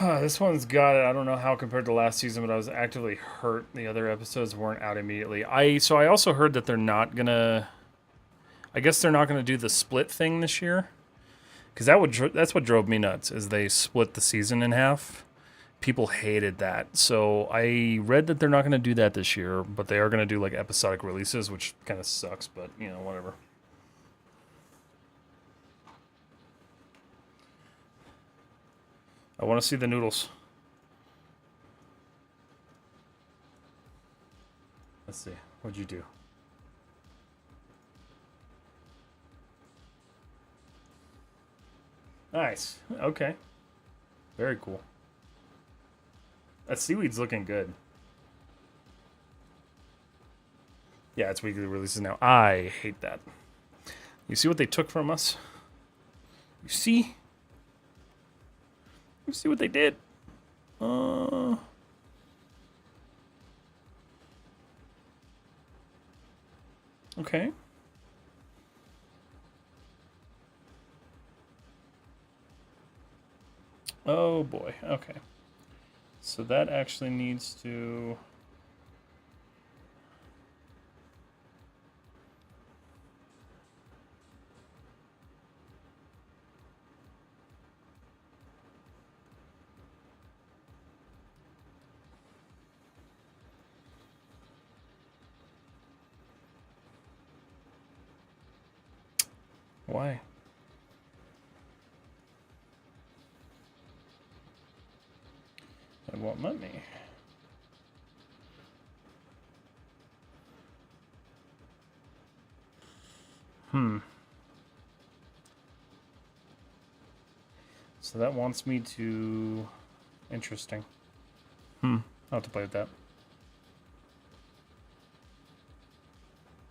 This one's got it. I don't know how compared to last season, but I was actively hurt. The other episodes weren't out immediately. So I also heard that they're not gonna. I guess they're not gonna do the split thing this year, because that's what drove me nuts. Is they split the season in half. People hated that. So I read that they're not gonna do that this year, but they are gonna do like episodic releases, which kind of sucks. But you know, whatever. I want to see the noodles. Let's see. What'd you do? Nice. Okay. Very cool. That seaweed's looking good. Yeah, it's weekly releases now. I hate that. You see what they took from us? You see? You see what they did? Okay. Oh boy. Okay. So that actually needs to... Why? It won't let me. So that wants me to... Interesting. I'll have to play with that.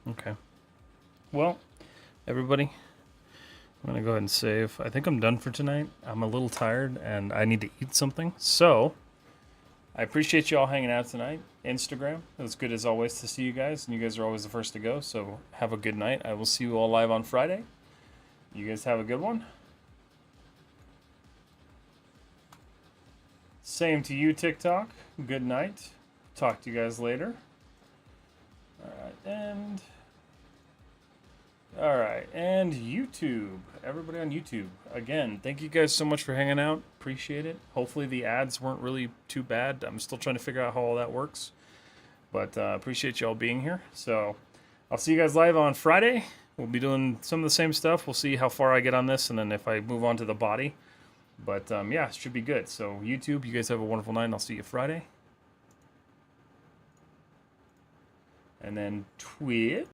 Okay. Well, everybody, I'm going to go ahead and save. I think I'm done for tonight. I'm a little tired, and I need to eat something. So, I appreciate you all hanging out tonight. Instagram, it was good as always to see you guys, and you guys are always the first to go. So, have a good night. I will see you all live on Friday. You guys have a good one. Same to you, TikTok. Good night. Talk to you guys later. All right, and YouTube. Everybody on YouTube. Again, thank you guys so much for hanging out. Appreciate it. Hopefully the ads weren't really too bad. I'm still trying to figure out how all that works. But appreciate you all being here. So I'll see you guys live on Friday. We'll be doing some of the same stuff. We'll see how far I get on this, and then if I move on to the body. But yeah, it should be good. So YouTube, you guys have a wonderful night, and I'll see you Friday. And then Twitch.